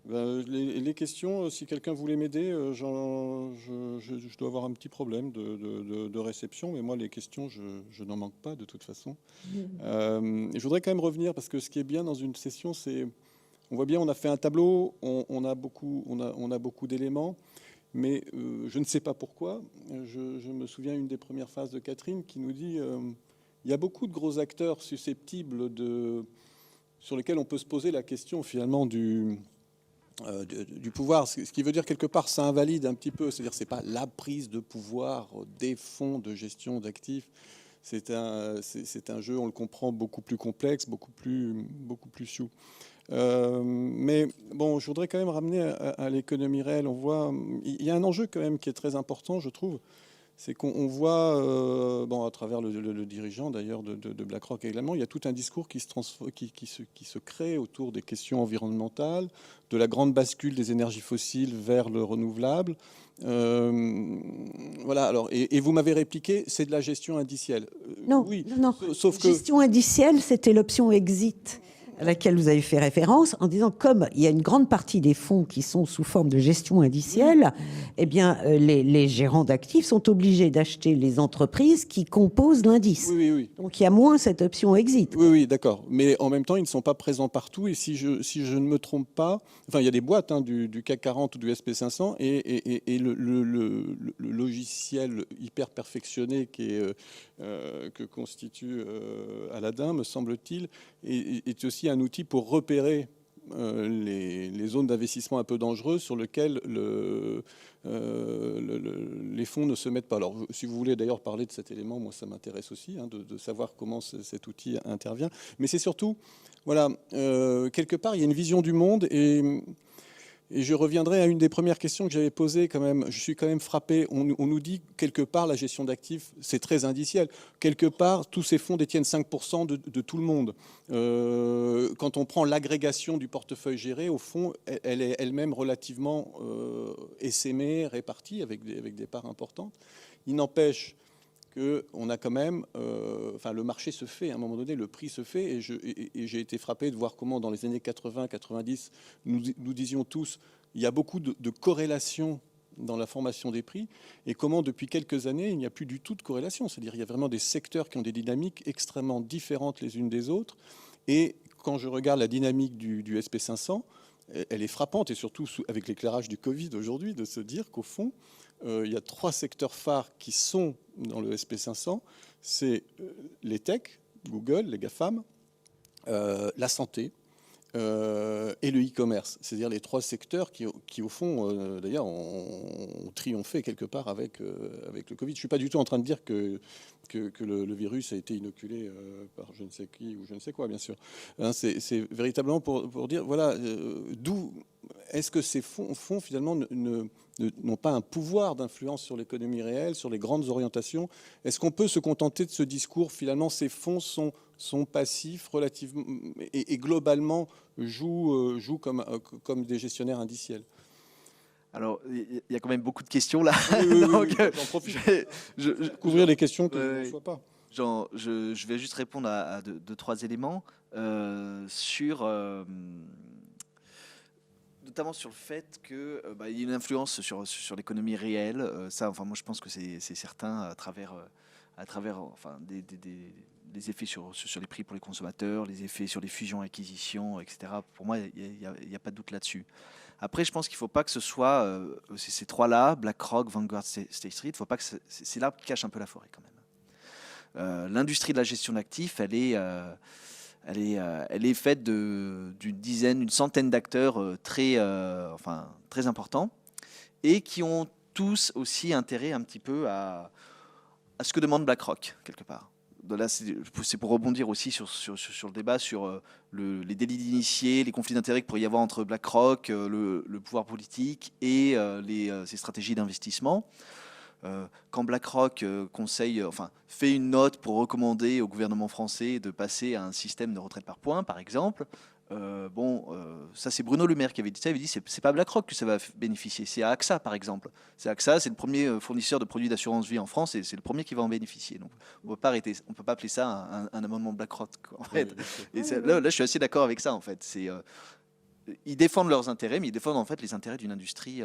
Les questions, si quelqu'un voulait m'aider, je dois avoir un petit problème de réception, mais moi, les questions, je n'en manque pas de toute façon. Et je voudrais quand même revenir, parce que ce qui est bien dans une session, c'est, on voit bien, on a fait un tableau, on a beaucoup d'éléments, mais je ne sais pas pourquoi. Je me souviens une des premières phrases de Catherine qui nous dit il y a beaucoup de gros acteurs susceptibles sur lesquels on peut se poser la question finalement du pouvoir, ce qui veut dire quelque part ça invalide un petit peu, c'est-à-dire c'est pas la prise de pouvoir des fonds de gestion d'actifs, c'est un jeu, on le comprend, beaucoup plus complexe, beaucoup plus sioux. Mais bon, je voudrais quand même ramener à l'économie réelle. On voit, il y a un enjeu quand même qui est très important, je trouve, c'est qu'on voit, à travers le dirigeant d'ailleurs de BlackRock également, il y a tout un discours qui se crée autour des questions environnementales, de la grande bascule des énergies fossiles vers le renouvelable. Voilà. Alors, et vous m'avez répliqué, c'est de la gestion indicielle. Non, oui, non. Sauf que gestion indicielle, c'était l'option exit à laquelle vous avez fait référence, en disant comme il y a une grande partie des fonds qui sont sous forme de gestion indicielle, eh bien, les gérants d'actifs sont obligés d'acheter les entreprises qui composent l'indice. Oui. Donc, il y a moins cette option exit. Oui, d'accord. Mais en même temps, ils ne sont pas présents partout. Et si je ne me trompe pas, enfin, il y a des boîtes du CAC 40 ou du SP500 et le logiciel hyper perfectionné que constitue Aladdin, me semble-t-il, est aussi un outil pour repérer les zones d'investissement un peu dangereuses sur lesquelles les fonds ne se mettent pas. Alors, si vous voulez d'ailleurs parler de cet élément, moi ça m'intéresse aussi, de savoir comment cet outil intervient. Mais c'est surtout, voilà, quelque part, il y a une vision du monde et je reviendrai à une des premières questions que j'avais posées quand même. Je suis quand même frappé. On nous dit quelque part la gestion d'actifs, c'est très indiciel. Quelque part, tous ces fonds détiennent 5% de tout le monde. Quand on prend l'agrégation du portefeuille géré, au fond, elle est elle-même relativement essaimée, répartie avec des parts importantes. Il n'empêche qu'on a quand même, le marché se fait, à un moment donné, le prix se fait, et j'ai été frappé de voir comment dans les années 80-90, nous disions tous, il y a beaucoup de corrélations dans la formation des prix, et comment depuis quelques années, il n'y a plus du tout de corrélation, c'est-à-dire il y a vraiment des secteurs qui ont des dynamiques extrêmement différentes les unes des autres, et quand je regarde la dynamique du SP500, elle est frappante, et surtout avec l'éclairage du Covid aujourd'hui, de se dire qu'au fond, il y a 3 secteurs phares qui sont dans le SP500, c'est les techs, Google, les GAFAM, la santé et le e-commerce. C'est-à-dire les 3 secteurs qui au fond, d'ailleurs, ont triomphé quelque part avec le Covid. Je ne suis pas du tout en train de dire que le virus a été inoculé par je ne sais qui ou je ne sais quoi, bien sûr. Hein, c'est véritablement pour dire, voilà, d'où est-ce que ces fonds finalement n'ont pas un pouvoir d'influence sur l'économie réelle, sur les grandes orientations? Est-ce qu'on peut se contenter de ce discours, finalement, ces fonds sont passifs relativement et globalement jouent comme des gestionnaires indiciels? Alors, il y a quand même beaucoup de questions là. Oui, j'en profite. Couvrir les questions que je ne reçois pas. Je vais juste répondre à deux, trois éléments notamment sur le fait qu'il y a une influence sur l'économie réelle. Moi, je pense que c'est certain à travers enfin, des effets sur les prix pour les consommateurs, les effets sur les fusions-acquisitions, etc. Pour moi, il n'y a pas de doute là-dessus. Après, je pense qu'il ne faut pas que ce soit ces trois-là, BlackRock, Vanguard, State Street, il faut pas que c'est l'arbre qui cache un peu la forêt quand même. L'industrie de la gestion d'actifs, elle est faite d'une centaine d'acteurs très importants et qui ont tous aussi intérêt un petit peu à ce que demande BlackRock, quelque part. Là, c'est pour rebondir aussi sur le débat sur les délits d'initiés, les conflits d'intérêts qu'il pourrait y avoir entre BlackRock, le pouvoir politique et ses stratégies d'investissement. Quand BlackRock fait une note pour recommander au gouvernement français de passer à un système de retraite par points, par exemple, ça c'est Bruno Le Maire qui avait dit ça. Il avait dit c'est pas BlackRock que ça va bénéficier, c'est AXA par exemple. C'est le premier fournisseur de produits d'assurance vie en France et c'est le premier qui va en bénéficier. Donc on peut pas appeler ça un amendement BlackRock en fait. Et là, je suis assez d'accord avec ça en fait. Ils défendent leurs intérêts, mais ils défendent en fait les intérêts d'une industrie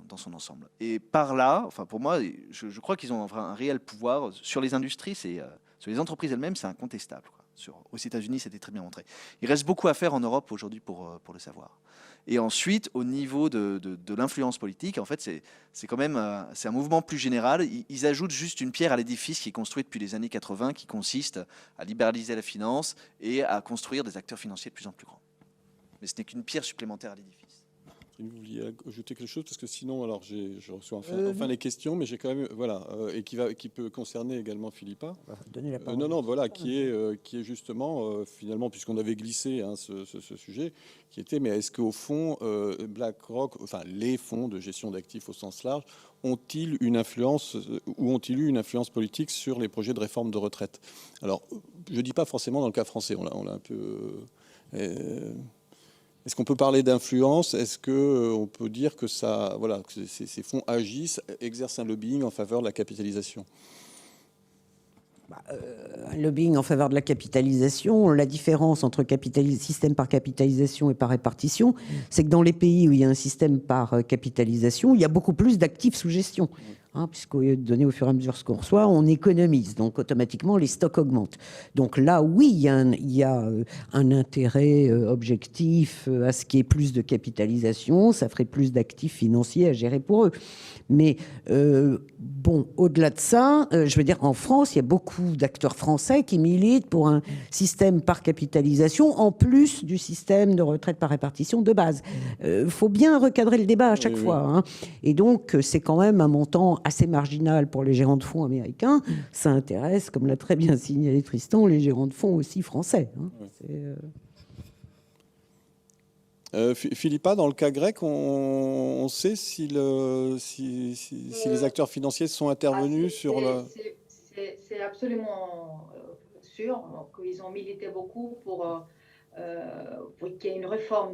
dans son ensemble. Et par là, pour moi, je crois qu'ils ont un réel pouvoir sur les industries. Sur les entreprises elles-mêmes, c'est incontestable, quoi. Aux États-Unis, c'était très bien montré. Il reste beaucoup à faire en Europe aujourd'hui pour le savoir. Et ensuite, au niveau de l'influence politique, en fait, c'est quand même c'est un mouvement plus général. Ils ajoutent juste une pierre à l'édifice qui est construit depuis les années 80, qui consiste à libéraliser la finance et à construire des acteurs financiers de plus en plus grands. Mais ce n'est qu'une pierre supplémentaire à l'édifice. Vous vouliez ajouter quelque chose parce que sinon, alors je reçois enfin les questions, mais j'ai quand même et qui peut concerner également Philippa. Donner la parole. Qui est justement finalement puisqu'on avait glissé ce sujet, qui était mais est-ce qu'au fond BlackRock, les fonds de gestion d'actifs au sens large, ont-ils eu une influence politique sur les projets de réforme de retraite? Alors je dis pas forcément dans le cas français, on l'a un peu. Est-ce qu'on peut parler d'influence? Est-ce qu'on peut dire que que ces fonds agissent, exercent un lobbying en faveur de la capitalisation? Un lobbying en faveur de la capitalisation, la différence entre système par capitalisation et par répartition, c'est que dans les pays où il y a un système par capitalisation, il y a beaucoup plus d'actifs sous gestion. Puisqu'au lieu de donner au fur et à mesure ce qu'on reçoit, on économise. Donc, automatiquement, les stocks augmentent. Donc là, oui, il y a un intérêt objectif à ce qu'il y ait plus de capitalisation. Ça ferait plus d'actifs financiers à gérer pour eux. Mais au-delà de ça, je veux dire, en France, il y a beaucoup d'acteurs français qui militent pour un système par capitalisation en plus du système de retraite par répartition de base. Faut bien recadrer le débat à chaque fois. Et donc, c'est quand même un montant assez marginal pour les gérants de fonds américains. Ça intéresse, comme l'a très bien signalé Tristan, les gérants de fonds aussi français. Philippa, dans le cas grec, on sait si les acteurs financiers sont intervenus sur le... C'est absolument sûr qu'ils ont milité beaucoup pour qu'il y ait une réforme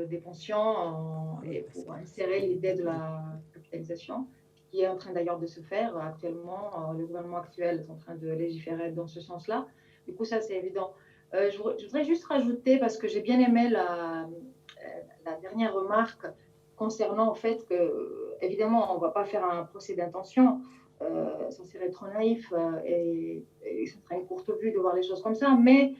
des pensions et pour insérer l'idée de la capitalisation, qui est en train d'ailleurs de se faire actuellement. Le gouvernement actuel est en train de légiférer dans ce sens-là. Du coup, ça, c'est évident. Je voudrais juste rajouter, parce que j'ai bien aimé la dernière remarque concernant le fait que, évidemment, on ne va pas faire un procès d'intention. Ça serait trop naïf et ça serait une courte vue de voir les choses comme ça. Mais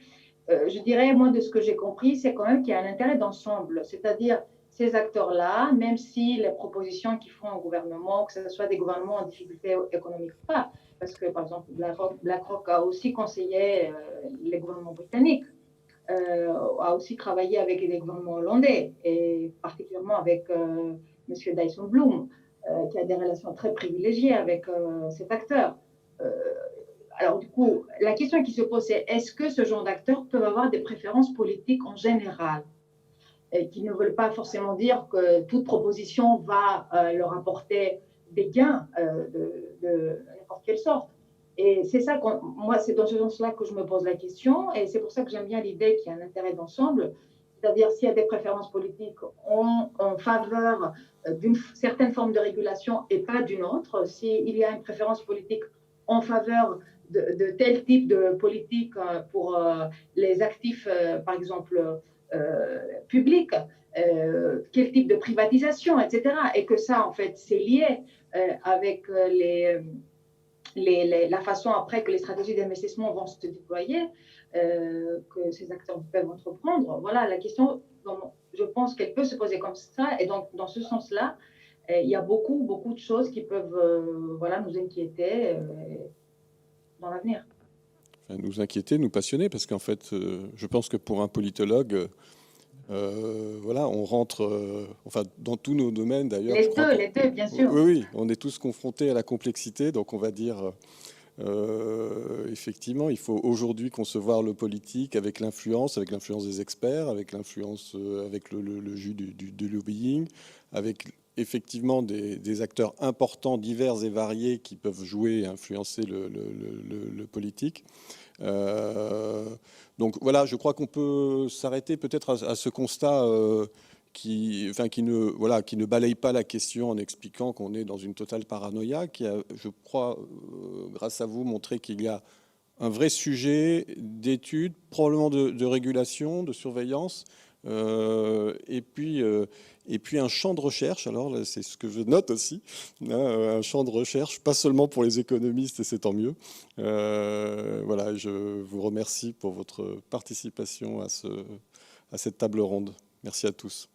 je dirais, moi, de ce que j'ai compris, c'est quand même qu'il y a un intérêt d'ensemble. C'est-à-dire, ces acteurs-là, même si les propositions qu'ils font au gouvernement, que ce soit des gouvernements en difficulté économique ou pas, parce que, par exemple, BlackRock a aussi conseillé les gouvernements britanniques, a aussi travaillé avec les gouvernements hollandais, et particulièrement avec M. Dyson Bloom, qui a des relations très privilégiées avec cet acteur. Alors, du coup, la question qui se pose, c'est est-ce que ce genre d'acteurs peuvent avoir des préférences politiques en général, et qui ne veulent pas forcément dire que toute proposition va leur apporter des gains de n'importe quelle sorte. Et c'est ça, moi, c'est dans ce sens-là que je me pose la question, et c'est pour ça que j'aime bien l'idée qu'il y a un intérêt d'ensemble, c'est-à-dire s'il y a des préférences politiques en faveur d'une certaine forme de régulation et pas d'une autre, s'il y a une préférence politique en faveur de tel type de politique pour les actifs, par exemple, publics, quel type de privatisation, etc. Et que ça, en fait, c'est lié avec la façon après que les stratégies d'investissement vont se déployer, que ces acteurs peuvent entreprendre. Voilà, la question, je pense qu'elle peut se poser comme ça. Et donc, dans ce sens-là, il y a beaucoup, beaucoup de choses qui peuvent voilà, nous inquiéter dans l'avenir. Enfin, nous inquiéter, nous passionner, parce qu'en fait, je pense que pour un politologue, voilà, on rentre, enfin, dans tous nos domaines d'ailleurs. Les deux, bien sûr. Oui, oui, on est tous confrontés à la complexité, donc on va dire, effectivement, il faut aujourd'hui concevoir le politique avec l'influence des experts, avec l'influence, avec le jus du lobbying, avec effectivement des acteurs importants, divers et variés qui peuvent jouer et influencer le politique. Donc voilà, je crois qu'on peut s'arrêter peut-être à ce constat qui ne balaye pas la question en expliquant qu'on est dans une totale paranoïa, qui a, je crois, grâce à vous, montré qu'il y a un vrai sujet d'étude, probablement de régulation, de surveillance, et puis un champ de recherche. Alors là, c'est ce que je note aussi, hein, un champ de recherche, pas seulement pour les économistes, et c'est tant mieux. Voilà, je vous remercie pour votre participation à cette table ronde. Merci à tous.